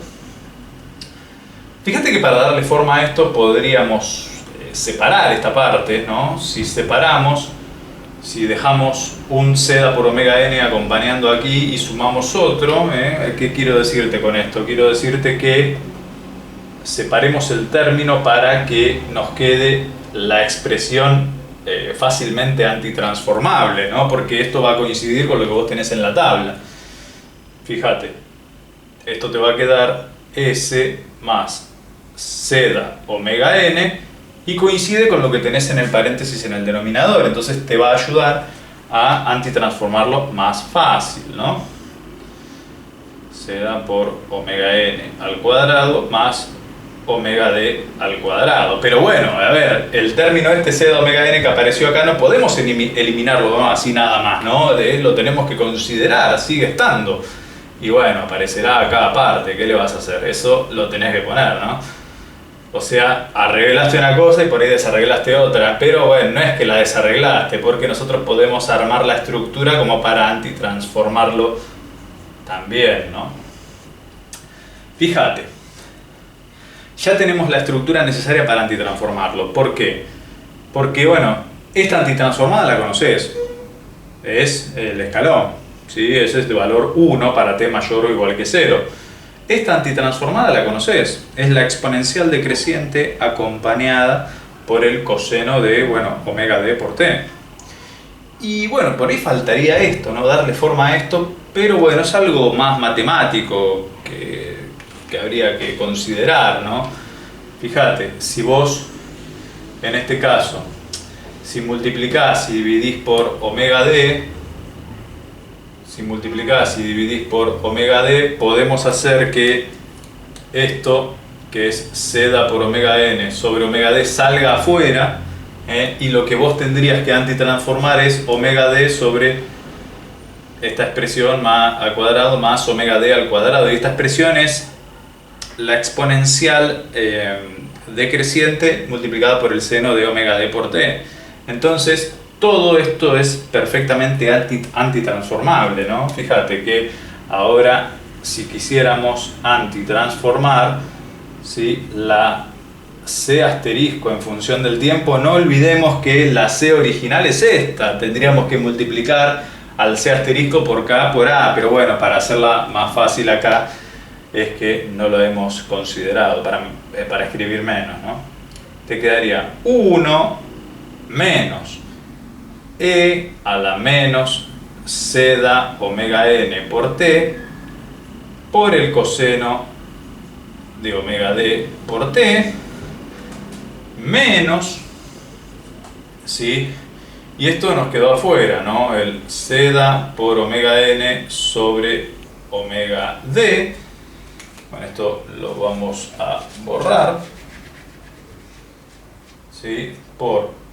Fíjate que para darle forma a esto podríamos separar esta parte, ¿no? Si separamos, si dejamos un seda por omega n acompañando aquí y sumamos otro, ¿qué quiero decirte con esto? Quiero decirte que separemos el término para que nos quede la expresión fácilmente antitransformable, ¿no? Porque esto va a coincidir con lo que vos tenés en la tabla. Fíjate, esto te va a quedar S más seda omega n y coincide con lo que tenés en el paréntesis en el denominador, entonces te va a ayudar a antitransformarlo más fácil, ¿no? Seda por omega n al cuadrado más omega d al cuadrado. Pero bueno, a ver, el término seda omega n que apareció acá no podemos eliminarlo, ¿no? Así nada más, ¿no? Lo tenemos que considerar, sigue estando. Y bueno, aparecerá acá aparte, ¿qué le vas a hacer? Eso lo tenés que poner, ¿no? O sea, arreglaste una cosa y por ahí desarreglaste otra, pero bueno, no es que la desarreglaste, porque nosotros podemos armar la estructura como para antitransformarlo también, ¿no? Fíjate, ya tenemos la estructura necesaria para antitransformarlo. ¿Por qué? Porque, bueno, esta antitransformada la conoces, es el escalón, ¿sí? Ese es de valor 1 para t mayor o igual que 0. Esta antitransformada la conoces, es la exponencial decreciente acompañada por el coseno de, bueno, omega d por t. Y bueno, por ahí faltaría esto, ¿no? Darle forma a esto, pero bueno, es algo más matemático que habría que considerar, ¿no? Fíjate, si vos, en este caso, si multiplicás y dividís por omega d, si multiplicás y dividís por omega d, podemos hacer que esto, que es seda por omega n sobre omega d, salga afuera, y lo que vos tendrías que antitransformar es omega d sobre esta expresión más al cuadrado más omega d al cuadrado. Y esta expresión es la exponencial decreciente multiplicada por el seno de omega d por t. Entonces, todo esto es perfectamente antitransformable, ¿no? Fíjate que ahora, si quisiéramos antitransformar, ¿sí?, la C asterisco en función del tiempo, no olvidemos que la C original es esta. Tendríamos que multiplicar al C asterisco por K por A, pero bueno, para hacerla más fácil acá es que no lo hemos considerado para escribir menos, ¿no? Te quedaría 1 menos E a la menos seda omega n por t por el coseno de omega d por t menos, ¿sí? Y esto nos quedó afuera, ¿no? El seda por omega n sobre omega d. Bueno, esto lo vamos a borrar, ¿sí? Por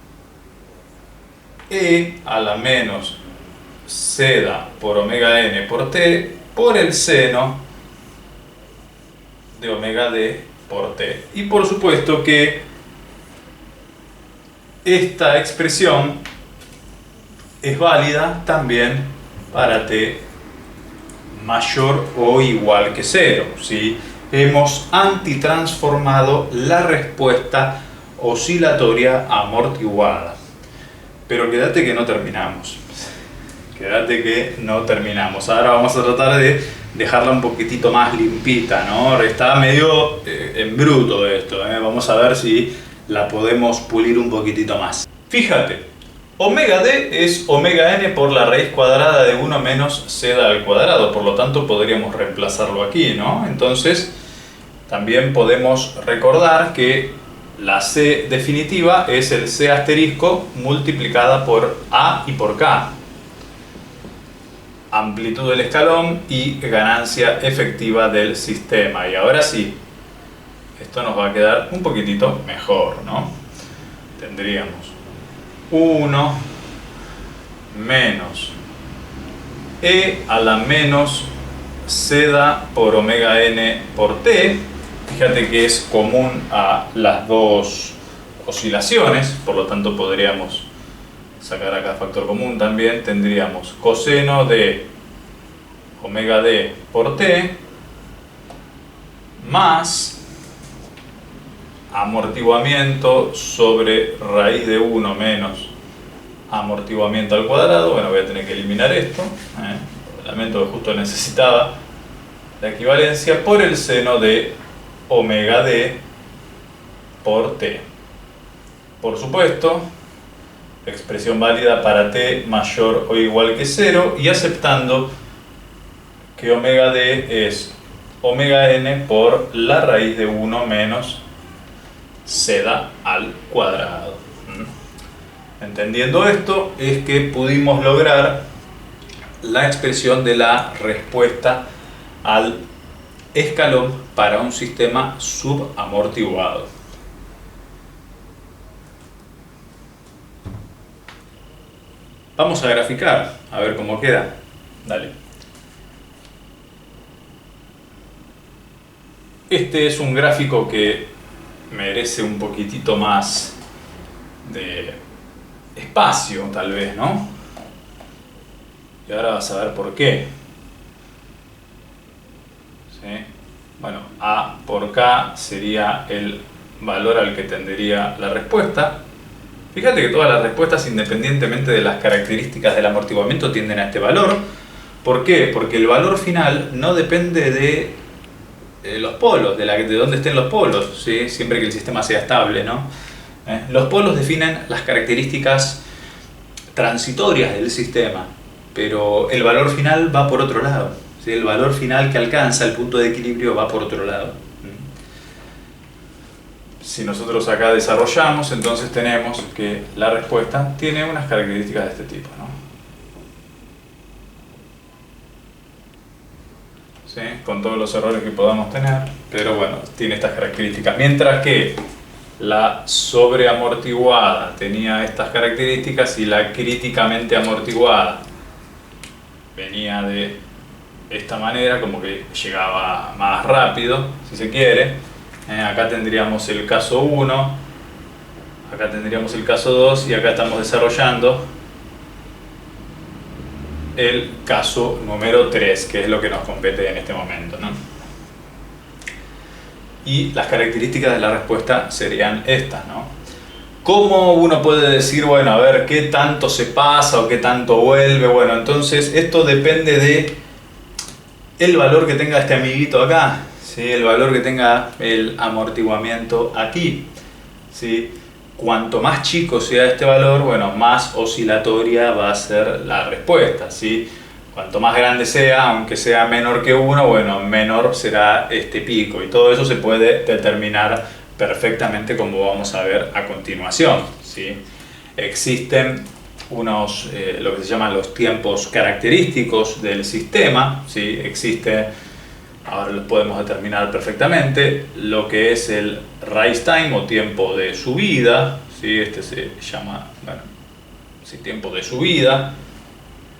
E a la menos seda por omega n por t por el seno de omega d por t. Y por supuesto que esta expresión es válida también para t mayor o igual que 0, ¿sí? Hemos antitransformado la respuesta oscilatoria amortiguada. Pero quédate que no terminamos. quédate que no terminamos. Ahora vamos a tratar de dejarla un poquitito más limpita, ¿no? Está medio en bruto esto, ¿eh? Vamos a ver si la podemos pulir un poquitito más. Fíjate, omega d es omega n por la raíz cuadrada de 1 menos z al cuadrado, por lo tanto podríamos reemplazarlo aquí, ¿no? Entonces también podemos recordar que la c definitiva es el c asterisco multiplicada por a y por k. Amplitud del escalón y ganancia efectiva del sistema. Y ahora sí, esto nos va a quedar un poquitito mejor, ¿no? Tendríamos 1 menos e a la menos z por omega n por t. Fíjate que es común a las dos oscilaciones, por lo tanto podríamos sacar acá factor común también. Tendríamos coseno de omega d por t más amortiguamiento sobre raíz de 1 menos amortiguamiento al cuadrado. Bueno, voy a tener que eliminar esto, lamento que justo necesitaba la equivalencia, por el seno de omega d por t. Por supuesto, expresión válida para t mayor o igual que 0 y aceptando que omega d es omega n por la raíz de 1 menos z al cuadrado. Entendiendo esto es que pudimos lograr la expresión de la respuesta al escalón para un sistema subamortiguado. Vamos a graficar, a ver cómo queda. Dale. Este es un gráfico que merece un poquitito más de espacio, tal vez, ¿no? Y ahora vas a ver por qué. ¿Sí? Bueno, A por K sería el valor al que tendería la respuesta. Fíjate que todas las respuestas, independientemente de las características del amortiguamiento, tienden a este valor. ¿Por qué? Porque el valor final no depende de los polos, de dónde estén los polos, ¿sí? Siempre que el sistema sea estable, ¿no? Los polos definen las características transitorias del sistema, pero el valor final va por otro lado, ¿sí? El valor final que alcanza el punto de equilibrio va por otro lado. Si nosotros acá desarrollamos, entonces tenemos que la respuesta tiene unas características de este tipo, ¿no? ¿Sí? Con todos los errores que podamos tener, pero bueno, tiene estas características. Mientras que la sobreamortiguada tenía estas características y la críticamente amortiguada venía de esta manera, como que llegaba más rápido, si se quiere. Acá tendríamos el caso 1, acá tendríamos el caso 2 y acá estamos desarrollando el caso número 3, que es lo que nos compete en este momento, ¿no? Y las características de la respuesta serían estas, ¿no? ¿Cómo uno puede decir, bueno, a ver, qué tanto se pasa o qué tanto vuelve? Bueno, entonces esto depende de el valor que tenga este amiguito acá, ¿sí? El valor que tenga el amortiguamiento aquí, ¿sí? Cuanto más chico sea este valor, bueno, más oscilatoria va a ser la respuesta, ¿sí? Cuanto más grande sea, aunque sea menor que 1, bueno, menor será este pico. Y todo eso se puede determinar perfectamente, como vamos a ver a continuación, ¿sí? Existen unos, lo que se llaman los tiempos característicos del sistema, ¿sí? Existe, ahora los podemos determinar perfectamente, lo que es el rise time o tiempo de subida, ¿sí? Este se llama, bueno, sí, tiempo de subida.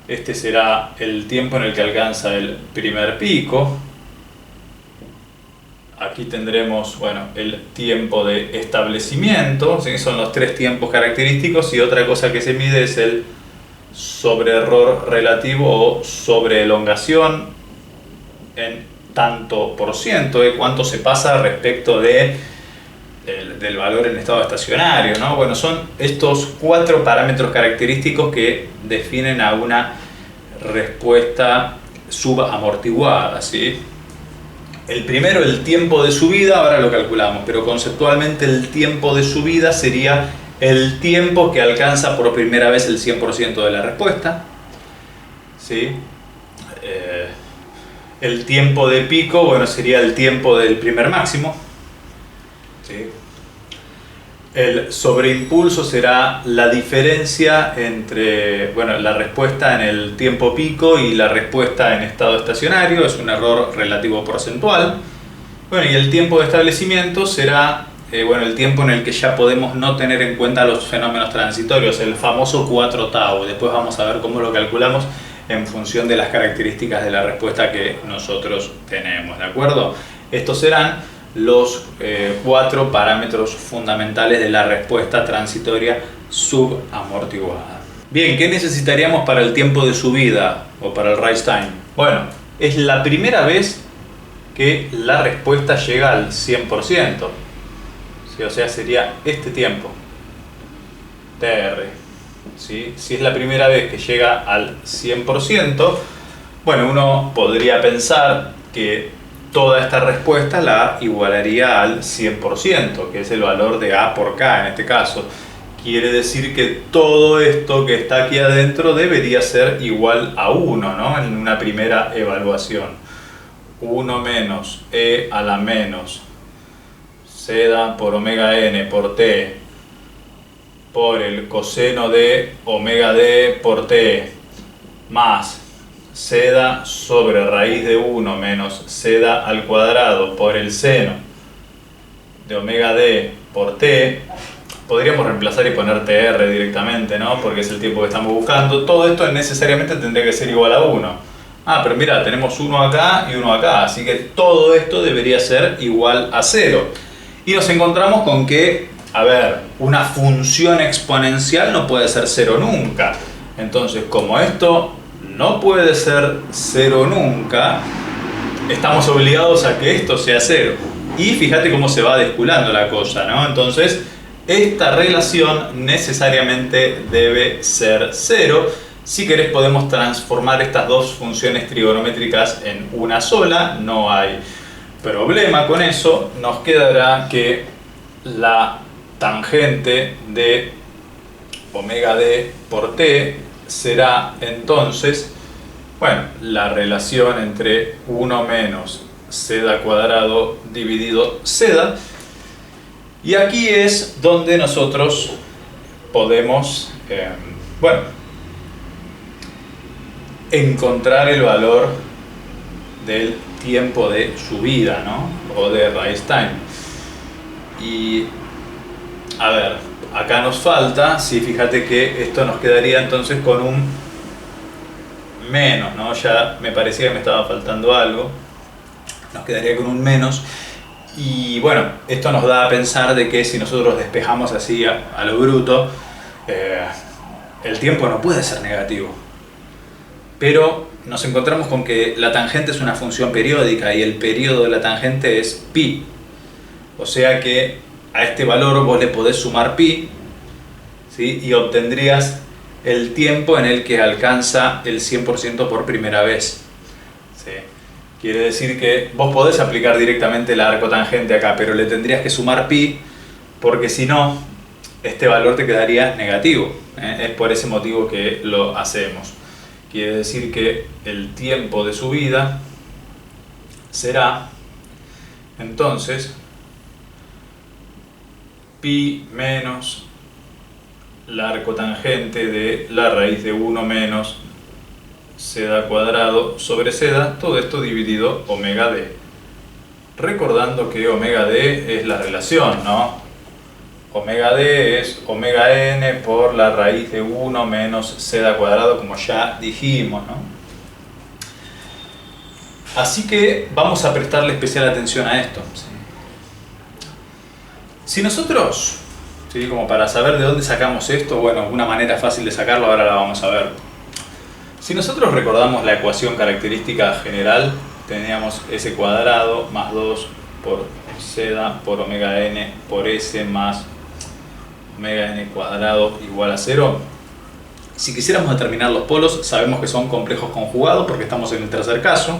Este será el tiempo en el que alcanza el primer pico. Aquí tendremos, bueno, el tiempo de establecimiento, ¿sí? Son los tres tiempos característicos, y otra cosa que se mide es el sobreerror relativo o sobreelongación en tanto por ciento de cuánto se pasa respecto del valor en estado estacionario, ¿no? Bueno, son estos 4 parámetros característicos que definen a una respuesta subamortiguada, ¿sí? El primero, el tiempo de subida, ahora lo calculamos, pero conceptualmente el tiempo de subida sería el tiempo que alcanza por primera vez el 100% de la respuesta, ¿sí? El tiempo de pico, bueno, sería el tiempo del primer máximo, ¿sí? El sobreimpulso será la diferencia entre, bueno, la respuesta en el tiempo pico y la respuesta en estado estacionario, es un error relativo porcentual. Bueno, y el tiempo de establecimiento será bueno, el tiempo en el que ya podemos no tener en cuenta los fenómenos transitorios, el famoso 4 tau. Después vamos a ver cómo lo calculamos en función de las características de la respuesta que nosotros tenemos, ¿de acuerdo? Estos serán los 4 parámetros fundamentales de la respuesta transitoria subamortiguada. Bien, ¿qué necesitaríamos para el tiempo de subida o para el rise time? Bueno, es la primera vez que la respuesta llega al 100%. ¿Sí? O sea, sería este tiempo, TR. ¿Sí? Si es la primera vez que llega al 100%, bueno, uno podría pensar que toda esta respuesta la igualaría al 100%, que es el valor de A por K en este caso. Quiere decir que todo esto que está aquí adentro debería ser igual a 1, ¿no? En una primera evaluación. 1 menos E a la menos seda por omega n por t por el coseno de omega d por t más seda sobre raíz de 1 menos seda al cuadrado por el seno de omega d por t. Podríamos reemplazar y poner TR directamente, ¿no? Porque es el tiempo que estamos buscando. Todo esto necesariamente tendría que ser igual a 1. Ah, pero mira, tenemos 1 acá y 1 acá, así que todo esto debería ser igual a 0. Y nos encontramos con que, a ver, una función exponencial no puede ser 0 nunca. Entonces, como esto no puede ser 0 nunca, estamos obligados a que esto sea 0. Y fíjate cómo se va desculando la cosa, ¿no? Entonces, esta relación necesariamente debe ser 0. Si querés podemos transformar estas dos funciones trigonométricas en una sola, no hay problema con eso. Nos quedará que la tangente de omega d por t será entonces, bueno, la relación entre 1 menos seda cuadrado dividido seda. Y aquí es donde nosotros podemos, bueno, encontrar el valor del tiempo de subida, ¿no? O de rise time. Y, a ver, acá nos falta, sí, fíjate que esto nos quedaría entonces con un menos, ¿no? Ya me parecía que me estaba faltando algo. Nos quedaría con un menos. Y bueno, esto nos da a pensar de que si nosotros despejamos así a lo bruto, el tiempo no puede ser negativo. Pero nos encontramos con que la tangente es una función periódica y el periodo de la tangente es pi. O sea que a este valor vos le podés sumar pi, ¿sí? Y obtendrías el tiempo en el que alcanza el 100% por primera vez. ¿Sí? Quiere decir que vos podés aplicar directamente la arcotangente acá, pero le tendrías que sumar pi, porque si no, este valor te quedaría negativo. Es por ese motivo que lo hacemos. Quiere decir que el tiempo de subida será, entonces, pi menos la arcotangente de la raíz de 1 menos seda cuadrado sobre seda, todo esto dividido omega d. Recordando que omega d es la relación, ¿no? Omega d es omega n por la raíz de 1 menos seda cuadrado, como ya dijimos, ¿no? Así que vamos a prestarle especial atención a esto. Si nosotros, ¿sí? Como para saber de dónde sacamos esto, bueno, una manera fácil de sacarlo ahora la vamos a ver. Si nosotros recordamos la ecuación característica general, teníamos s cuadrado más 2 por seda por omega n por s más omega n cuadrado igual a 0. Si quisiéramos determinar los polos, sabemos que son complejos conjugados porque estamos en el tercer caso.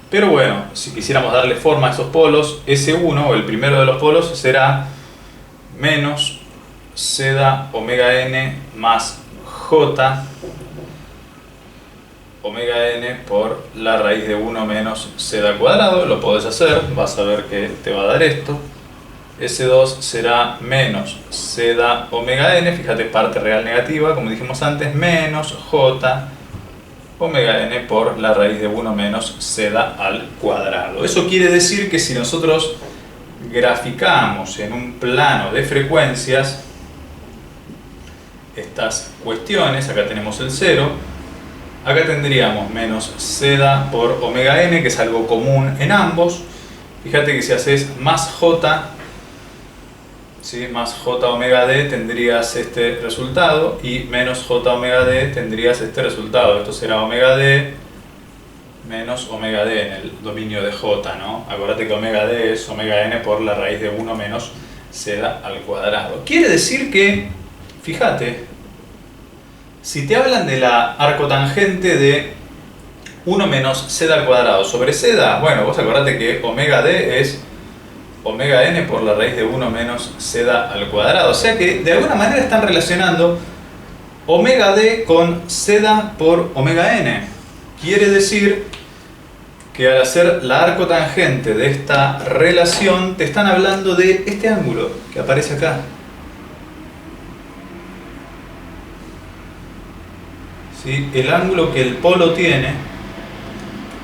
Pero bueno, si quisiéramos darle forma a esos polos, S1 o el primero de los polos será menos C da omega n más J omega n por la raíz de 1 menos C da al cuadrado. Lo podés hacer, vas a ver que te va a dar esto. S2 será menos C da omega n, fíjate, parte real negativa, como dijimos antes, menos J omega n por la raíz de 1 menos C da al cuadrado. Eso quiere decir que si nosotros graficamos en un plano de frecuencias estas cuestiones, acá tenemos el 0, acá tendríamos menos C da por omega n, que es algo común en ambos. Fíjate que si haces más J, ¿sí?, más J omega d, tendrías este resultado, y menos J omega d tendrías este resultado. Esto será omega d menos omega d en el dominio de J, ¿no? Acuérdate que omega d es omega n por la raíz de 1 menos C da al cuadrado. Quiere decir que, fíjate, si te hablan de la arcotangente de 1 menos C da al cuadrado sobre C da, bueno, vos acordate que omega d es omega n por la raíz de 1 menos C da al cuadrado. O sea que de alguna manera están relacionando omega d con C da por omega n. Quiere decir que al hacer la arcotangente de esta relación te están hablando de este ángulo que aparece acá. ¿Sí? El ángulo que el polo tiene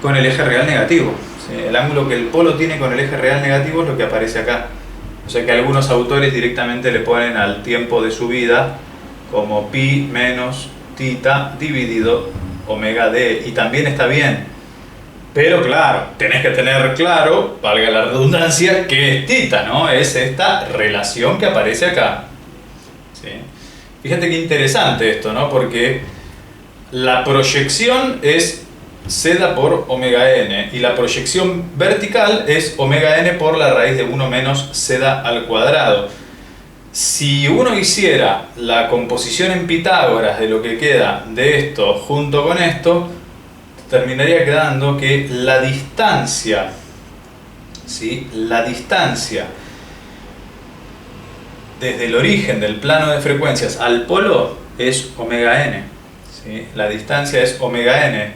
con el eje real negativo. ¿Sí? El ángulo que el polo tiene con el eje real negativo es lo que aparece acá. O sea que algunos autores directamente le ponen al tiempo de subida como pi menos tita dividido omega d, y también está bien. Pero claro, tenés que tener claro, valga la redundancia, que es tita, ¿no? Es esta relación que aparece acá. ¿Sí? Fíjate qué interesante esto, ¿no? Porque la proyección es C da por omega n y la proyección vertical es omega n por la raíz de 1 menos C da al cuadrado. Si uno hiciera la composición en Pitágoras de lo que queda de esto junto con esto, terminaría quedando que la distancia, ¿sí?, la distancia desde el origen del plano de frecuencias al polo es omega n. ¿Sí? La distancia es omega n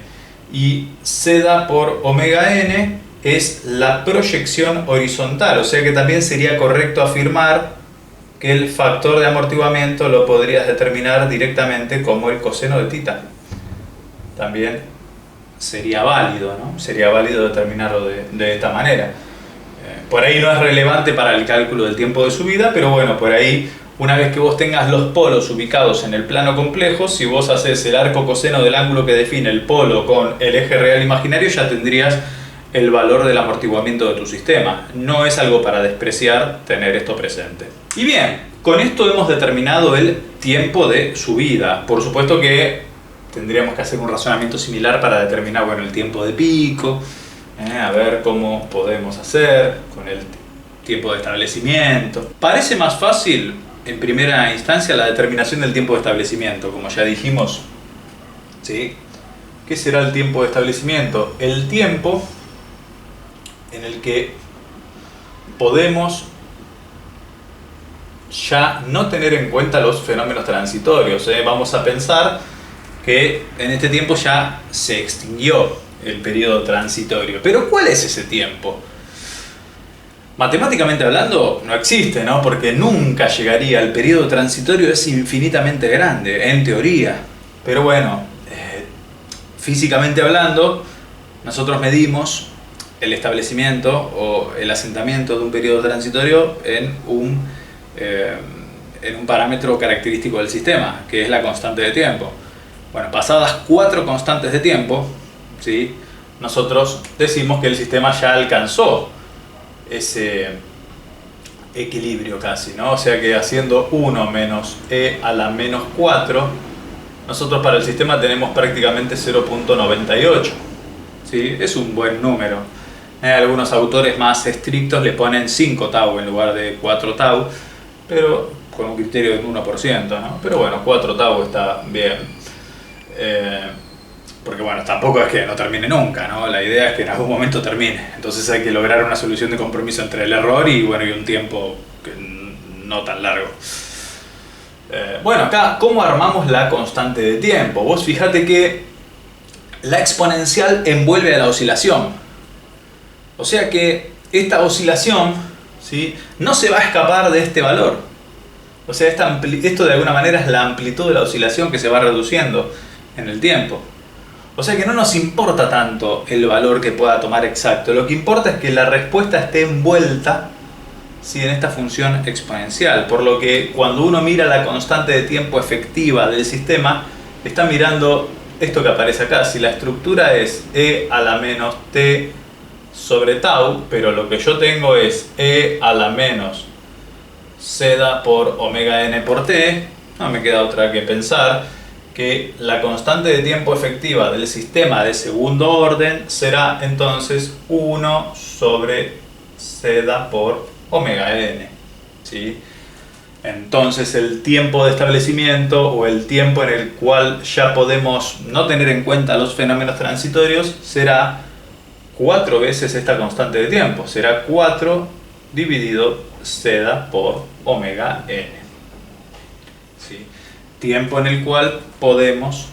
y C da por omega n es la proyección horizontal. O sea que también sería correcto afirmar que el factor de amortiguamiento lo podrías determinar directamente como el coseno de tita. También sería válido, ¿no? Sería válido determinarlo de esta manera. Por ahí no es relevante para el cálculo del tiempo de subida, pero bueno, por ahí, una vez que vos tengas los polos ubicados en el plano complejo, si vos haces el arco coseno del ángulo que define el polo con el eje real imaginario, ya tendrías el valor del amortiguamiento de tu sistema. No es algo para despreciar tener esto presente. Y bien, con esto hemos determinado el tiempo de subida. Por supuesto que tendríamos que hacer un razonamiento similar para determinar, bueno, el tiempo de pico, a ver cómo podemos hacer con el tiempo de establecimiento. Parece más fácil en primera instancia la determinación del tiempo de establecimiento, como ya dijimos, ¿sí? ¿Qué será el tiempo de establecimiento? El tiempo en el que podemos ya no tener en cuenta los fenómenos transitorios. Vamos a pensar que en este tiempo ya se extinguió el periodo transitorio. Pero ¿cuál es ese tiempo? Matemáticamente hablando no existe, ¿no? Porque nunca llegaría. El periodo transitorio es infinitamente grande, en teoría. Pero bueno, físicamente hablando, nosotros medimos el establecimiento o el asentamiento de un periodo transitorio en un parámetro característico del sistema, que es la constante de tiempo. Bueno, pasadas 4 constantes de tiempo, ¿sí?, nosotros decimos que el sistema ya alcanzó ese equilibrio casi, ¿no? O sea que haciendo 1 menos e a la menos 4, nosotros para el sistema tenemos prácticamente 0.98. ¿Sí? Es un buen número. Algunos autores más estrictos le ponen 5 tau en lugar de 4 tau, pero con un criterio del 1%, ¿no? Pero bueno, 4/8 está bien. Porque bueno, tampoco es que no termine nunca, ¿no? La idea es que en algún momento termine. Entonces hay que lograr una solución de compromiso entre el error y, bueno, y un tiempo que no tan largo. Bueno, acá, ¿cómo armamos la constante de tiempo? Vos fíjate que la exponencial envuelve a la oscilación. O sea que esta oscilación, ¿sí?, no se va a escapar de este valor. O sea, esto de alguna manera es la amplitud de la oscilación que se va reduciendo en el tiempo. O sea que no nos importa tanto el valor que pueda tomar exacto. Lo que importa es que la respuesta esté envuelta, ¿sí?, en esta función exponencial. Por lo que cuando uno mira la constante de tiempo efectiva del sistema, está mirando esto que aparece acá. Si la estructura es e a la menos t sobre tau, pero lo que yo tengo es e a la menos seda por omega n por t, no me queda otra que pensar que la constante de tiempo efectiva del sistema de segundo orden será entonces 1 sobre seda por omega n, ¿sí? Entonces el tiempo de establecimiento o el tiempo en el cual ya podemos no tener en cuenta los fenómenos transitorios será 4 veces esta constante de tiempo, será 4 dividido seda por omega n, ¿sí? Tiempo en el cual podemos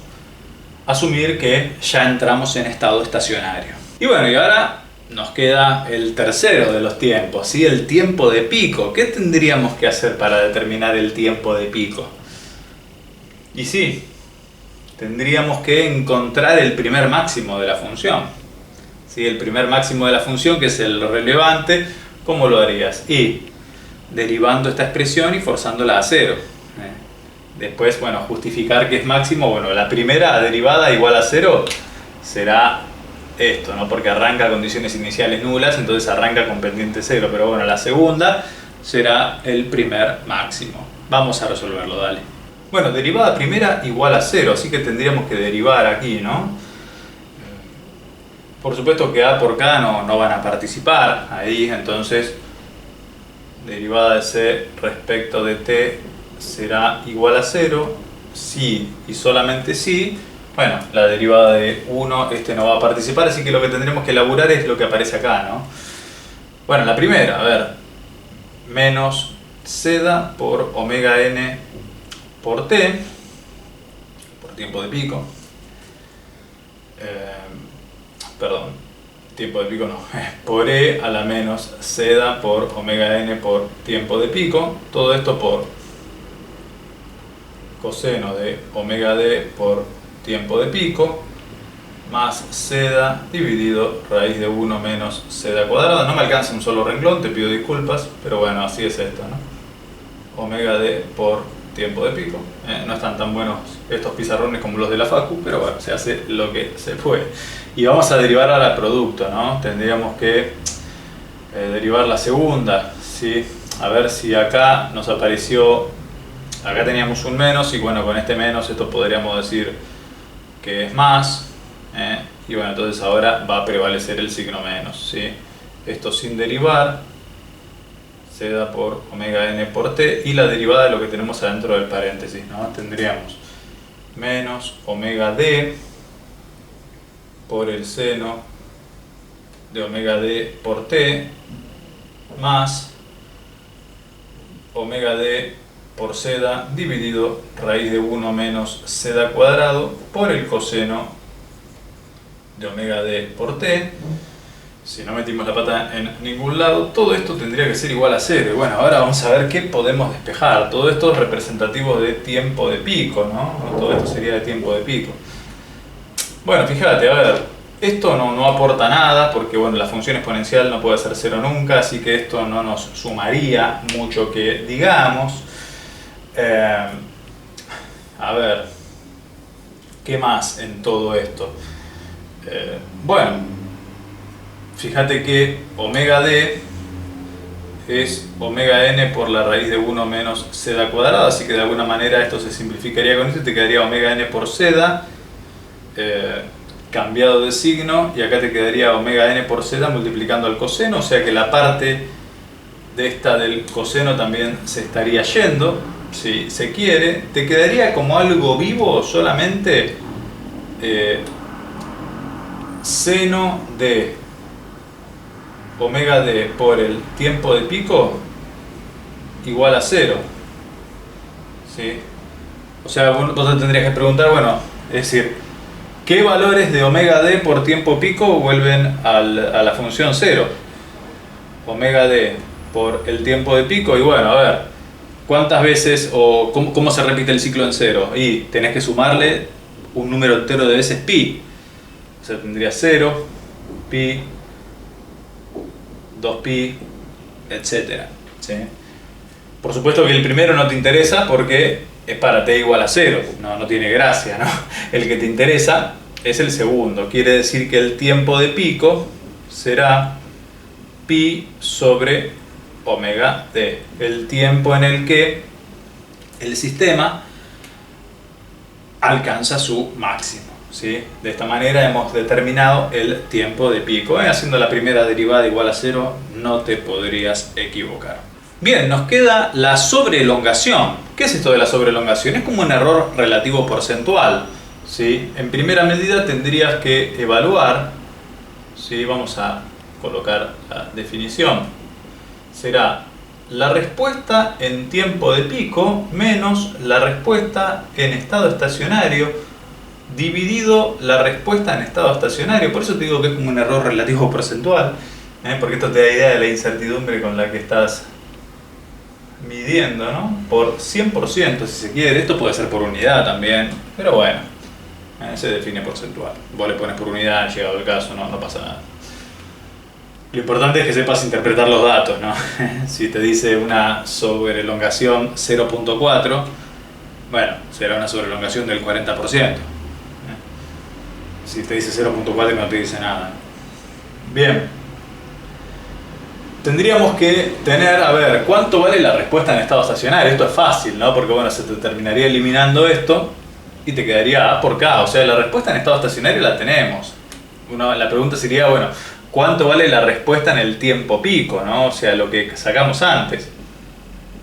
asumir que ya entramos en estado estacionario. Y bueno, y ahora nos queda el tercero de los tiempos, ¿sí?, el tiempo de pico. ¿Qué tendríamos que hacer para determinar el tiempo de pico? Y sí, tendríamos que encontrar el primer máximo de la función, ¿sí?, el primer máximo de la función, que es el relevante. ¿Cómo lo harías? Y derivando esta expresión y forzándola a cero. Después, bueno, justificar que es máximo. Bueno, la primera derivada igual a 0 será esto, ¿no?, porque arranca a condiciones iniciales nulas, entonces arranca con pendiente 0. Pero bueno, la segunda será el primer máximo. Vamos a resolverlo, dale. Bueno, derivada primera igual a 0, así que tendríamos que derivar aquí, ¿no? Por supuesto que a por k no van a participar ahí, entonces derivada de c respecto de t será igual a 0, si y solamente si, bueno, la derivada de 1, no va a participar, así que lo que tendremos que elaborar es lo que aparece acá, ¿no? Bueno, la primera, a ver, menos seda por omega n por t, por tiempo de pico, perdón, tiempo de pico no, por e a la menos seda por omega n por tiempo de pico, todo esto por coseno de omega d por tiempo de pico, más seda dividido raíz de 1 menos seda cuadrada. No me alcanza un solo renglón, te pido disculpas, pero bueno, así es esto, ¿no? Omega d por tiempo de pico. No están tan buenos estos pizarrones como los de la facu, pero bueno, se hace lo que se puede. Y vamos a derivar ahora el producto, ¿no? Tendríamos que derivar la segunda, ¿sí? A ver si acá nos apareció. Acá teníamos un menos y bueno, con este menos esto podríamos decir que es más, y bueno, entonces ahora va a prevalecer el signo menos, ¿sí? Esto sin derivar, seda por omega n por t, y la derivada de lo que tenemos adentro del paréntesis, ¿no? Tendríamos menos omega d por el seno de omega d por t más omega d por seda dividido raíz de 1 menos seda cuadrado por el coseno de omega d por t. Si no metimos la pata en ningún lado, todo esto tendría que ser igual a 0. Y bueno, ahora vamos a ver qué podemos despejar. Todo esto es representativo de tiempo de pico, ¿no? Todo esto sería de tiempo de pico. Bueno, fíjate, a ver, esto no aporta nada porque bueno, la función exponencial no puede ser 0 nunca, así que esto no nos sumaría mucho que digamos. A ver, ¿qué más en todo esto? Bueno, fíjate que omega d es omega n por la raíz de 1 menos seda cuadrada, así que de alguna manera esto se simplificaría con esto y te quedaría omega n por seda cambiado de signo, y acá te quedaría omega n por seda multiplicando al coseno, o sea que la parte de esta del coseno también se estaría yendo. si se quiere, te quedaría como algo vivo solamente seno de omega d por el tiempo de pico igual a 0. ¿Sí? O sea, vos te tendrías que preguntar, bueno, es decir, ¿qué valores de omega d por tiempo pico vuelven a la función 0? Omega d por el tiempo de pico, y bueno, a ver, ¿cuántas veces o cómo se repite el ciclo en 0? Y tenés que sumarle un número entero de veces pi. O sea, tendría 0, pi, 2pi, etc. ¿Sí? Por supuesto que el primero no te interesa porque es para t igual a 0, no tiene gracia, ¿no? El que te interesa es el segundo, quiere decir que el tiempo de pico será pi sobre omega d, el tiempo en el que el sistema alcanza su máximo. ¿Sí? De esta manera hemos determinado el tiempo de pico. Haciendo la primera derivada igual a 0 no te podrías equivocar. Bien, nos queda la sobreelongación. ¿Qué es esto de la sobreelongación? Es como un error relativo porcentual. ¿Sí? En primera medida tendrías que evaluar, ¿sí? Vamos a colocar la definición. Será la respuesta en tiempo de pico menos la respuesta en estado estacionario dividido la respuesta en estado estacionario. Por eso te digo que es como un error relativo porcentual, porque esto te da idea de la incertidumbre con la que estás midiendo, ¿no? Por 100% si se quiere. Esto puede ser por unidad también, pero bueno, se define porcentual. Vos le pones por unidad, llegado el caso, no pasa nada. Lo importante es que sepas interpretar los datos, ¿no? Si te dice una sobreelongación 0.4, bueno, será una sobreelongación del 40%. Si te dice 0.4 no te dice nada. Bien. Tendríamos que tener, a ver, ¿cuánto vale la respuesta en estado estacionario? Esto es fácil, ¿no? Porque bueno, se te terminaría eliminando esto y te quedaría A por K. O sea, la respuesta en estado estacionario la tenemos. La pregunta sería, bueno, ¿cuánto vale la respuesta en el tiempo pico, ¿no? O sea, lo que sacamos antes.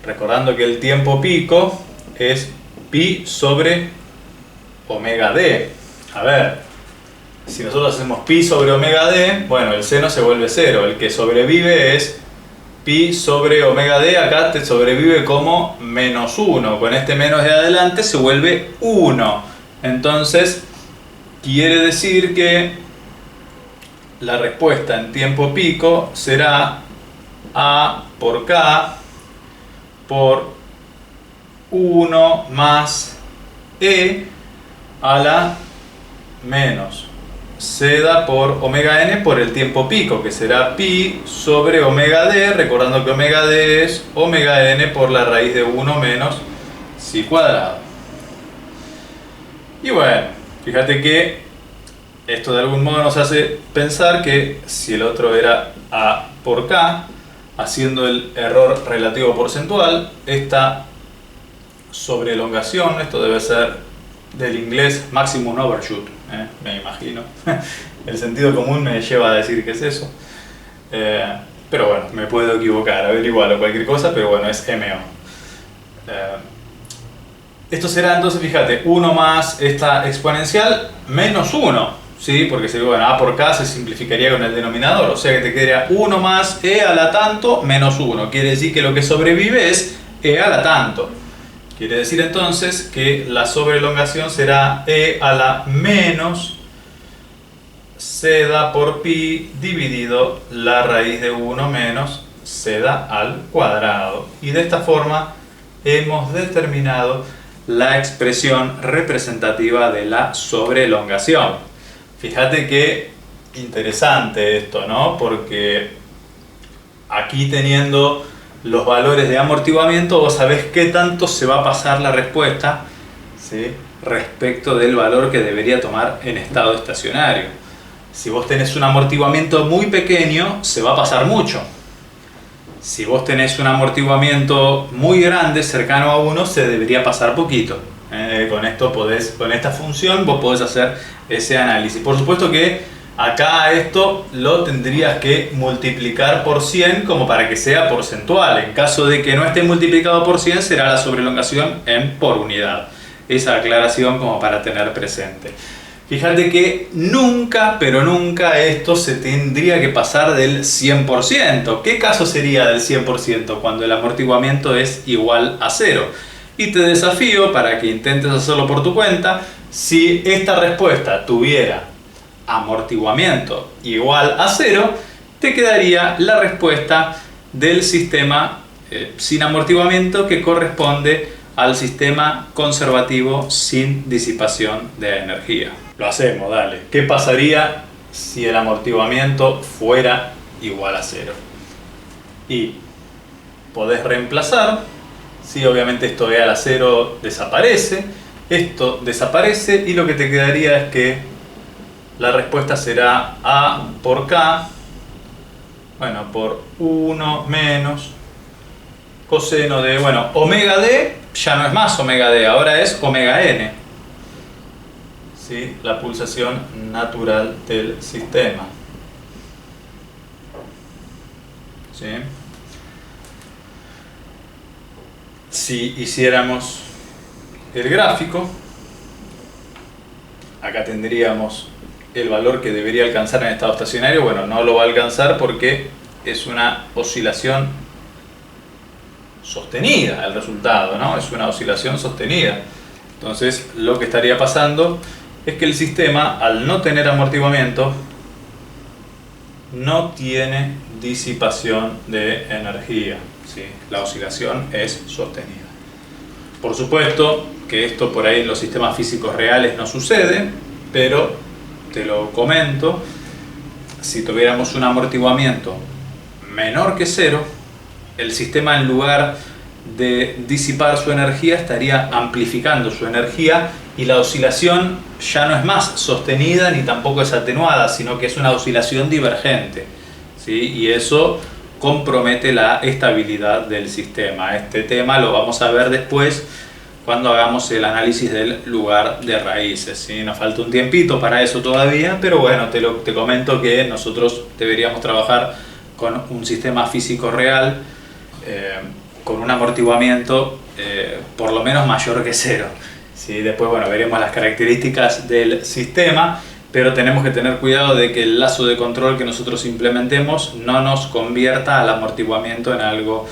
Recordando que el tiempo pico es pi sobre omega d. A ver, si nosotros hacemos pi sobre omega d, bueno, el seno se vuelve 0. El que sobrevive es pi sobre omega d, acá te sobrevive como menos 1. Con este menos de adelante se vuelve 1. Entonces, quiere decir que la respuesta en tiempo pico será A por K por 1 más E a la menos C da por omega n por el tiempo pico, que será pi sobre omega d, recordando que omega d es omega n por la raíz de 1 menos psi cuadrado. Y bueno, fíjate que esto de algún modo nos hace pensar que si el otro era A por K, haciendo el error relativo porcentual, esta sobreelongación, esto debe ser del inglés maximum overshoot, me imagino. El sentido común me lleva a decir que es eso. Pero bueno, me puedo equivocar, averiguar o cualquier cosa, pero bueno, es MO. Esto será entonces, fíjate, 1 más esta exponencial menos 1, ¿sí? Porque bueno, A por K se simplificaría con el denominador, o sea que te quedaría 1 más E a la tanto menos 1. Quiere decir que lo que sobrevive es E a la tanto. Quiere decir entonces que la sobreelongación será E a la menos C da por pi dividido la raíz de 1 menos C da al cuadrado. Y de esta forma hemos determinado la expresión representativa de la sobreelongación. Fíjate qué interesante esto, ¿no? Porque aquí teniendo los valores de amortiguamiento, vos sabés qué tanto se va a pasar la respuesta, ¿sí?, respecto del valor que debería tomar en estado estacionario. Si vos tenés un amortiguamiento muy pequeño, se va a pasar mucho. Si vos tenés un amortiguamiento muy grande, cercano a 1, se debería pasar poquito. Con esta función vos podés hacer ese análisis. Por supuesto que Acá a esto lo tendrías que multiplicar por 100 como para que sea porcentual. En caso de que no esté multiplicado por 100 será la sobreelongación en por unidad. Esa aclaración como para tener presente. Fíjate que nunca, pero nunca esto se tendría que pasar del 100%. ¿Qué caso sería del 100%? Cuando el amortiguamiento es igual a 0. Y te desafío para que intentes hacerlo por tu cuenta. Si esta respuesta tuviera amortiguamiento igual a 0, te quedaría la respuesta del sistema sin amortiguamiento, que corresponde al sistema conservativo sin disipación de energía. Lo hacemos, dale. ¿Qué pasaría si el amortiguamiento fuera igual a 0? Y podés reemplazar. Sí, obviamente esto igual a 0 desaparece. Esto desaparece y lo que te quedaría es que la respuesta será A por K, bueno, por 1 menos coseno de, bueno, omega D ya no es más omega D, ahora es omega N. ¿Sí? La pulsación natural del sistema. ¿Sí? Si hiciéramos el gráfico, acá tendríamos el valor que debería alcanzar en estado estacionario. Bueno, no lo va a alcanzar porque es una oscilación sostenida el resultado, ¿no? Es una oscilación sostenida. Entonces, lo que estaría pasando es que el sistema, al no tener amortiguamiento, no tiene disipación de energía, ¿sí? La oscilación es sostenida. Por supuesto que esto por ahí en los sistemas físicos reales no sucede, pero te lo comento. Si tuviéramos un amortiguamiento menor que 0, el sistema, en lugar de disipar su energía, estaría amplificando su energía, y la oscilación ya no es más sostenida ni tampoco es atenuada, sino que es una oscilación divergente, ¿sí? Y eso compromete la estabilidad del sistema. Este tema lo vamos a ver después cuando hagamos el análisis del lugar de raíces, ¿sí? Nos falta un tiempito para eso todavía, pero bueno, te comento que nosotros deberíamos trabajar con un sistema físico real, con un amortiguamiento por lo menos mayor que 0. ¿Sí? Después, bueno, veremos las características del sistema, pero tenemos que tener cuidado de que el lazo de control que nosotros implementemos no nos convierta al amortiguamiento en algo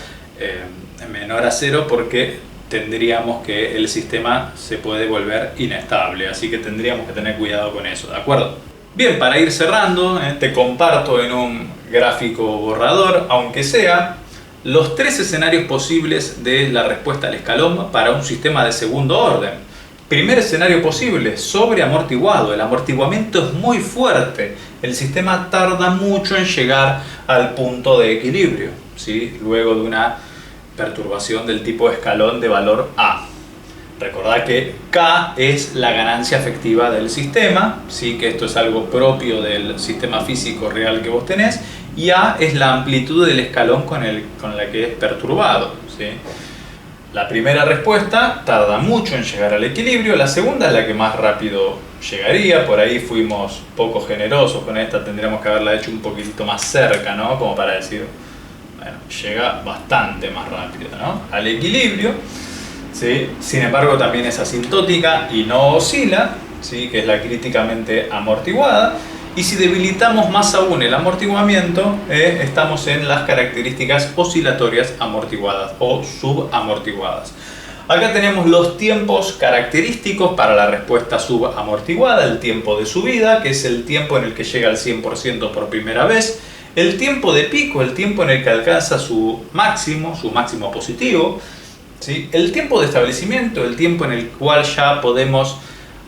menor a 0, porque tendríamos que el sistema se puede volver inestable, así que tendríamos que tener cuidado con eso, ¿de acuerdo? Bien, para ir cerrando, te comparto en un gráfico borrador, aunque sea, los 3 escenarios posibles de la respuesta al escalón para un sistema de segundo orden. Primer escenario posible, sobreamortiguado. El amortiguamiento es muy fuerte. El sistema tarda mucho en llegar al punto de equilibrio, ¿sí? Luego de una perturbación del tipo escalón de valor A. Recordad que K es la ganancia efectiva del sistema, ¿sí? Que esto es algo propio del sistema físico real que vos tenés, y A es la amplitud del escalón con la que es perturbado, ¿sí? La primera respuesta tarda mucho en llegar al equilibrio, la segunda es la que más rápido llegaría. Por ahí fuimos poco generosos con esta, tendríamos que haberla hecho un poquitito más cerca, ¿no? Como para decir, bueno, llega bastante más rápido, ¿no? Al equilibrio, ¿sí? Sin embargo, también es asintótica y no oscila, ¿sí? Que es la críticamente amortiguada. Y si debilitamos más aún el amortiguamiento, estamos en las características oscilatorias amortiguadas o subamortiguadas. Acá tenemos los tiempos característicos para la respuesta subamortiguada: el tiempo de subida, que es el tiempo en el que llega al 100% por primera vez; el tiempo de pico, el tiempo en el que alcanza su máximo positivo, ¿sí? El tiempo de establecimiento, el tiempo en el cual ya podemos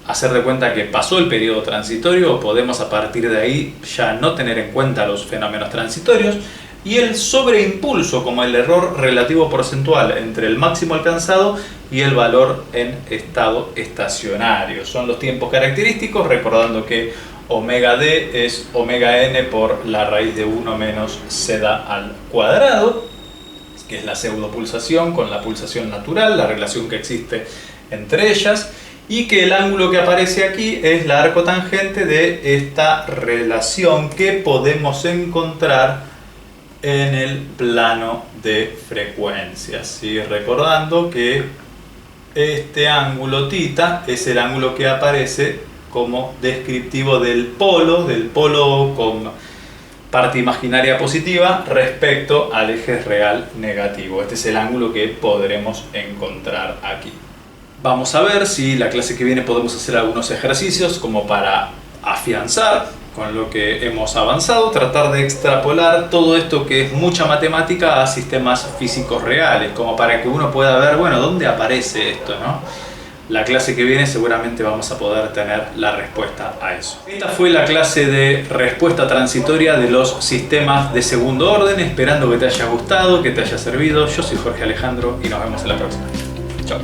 hacer de cuenta que pasó el periodo transitorio, o podemos a partir de ahí ya no tener en cuenta los fenómenos transitorios; y el sobreimpulso, como el error relativo porcentual entre el máximo alcanzado y el valor en estado estacionario. Son los tiempos característicos, recordando que omega D es omega n por la raíz de 1 menos zeta al cuadrado, que es la pseudopulsación con la pulsación natural, la relación que existe entre ellas. y que el ángulo que aparece aquí es la arcotangente de esta relación que podemos encontrar en el plano de frecuencias, ¿sí? Recordando que este ángulo θ es el ángulo que aparece como descriptivo del polo con parte imaginaria positiva respecto al eje real negativo. Este es el ángulo que podremos encontrar aquí. Vamos a ver si la clase que viene podemos hacer algunos ejercicios como para afianzar con lo que hemos avanzado, tratar de extrapolar todo esto que es mucha matemática a sistemas físicos reales, como para que uno pueda ver, bueno, ¿dónde aparece esto, no? La clase que viene seguramente vamos a poder tener la respuesta a eso. Esta fue la clase de respuesta transitoria de los sistemas de segundo orden, esperando que te haya gustado, que te haya servido. Yo soy Jorge Alejandro y nos vemos en la próxima. Chao.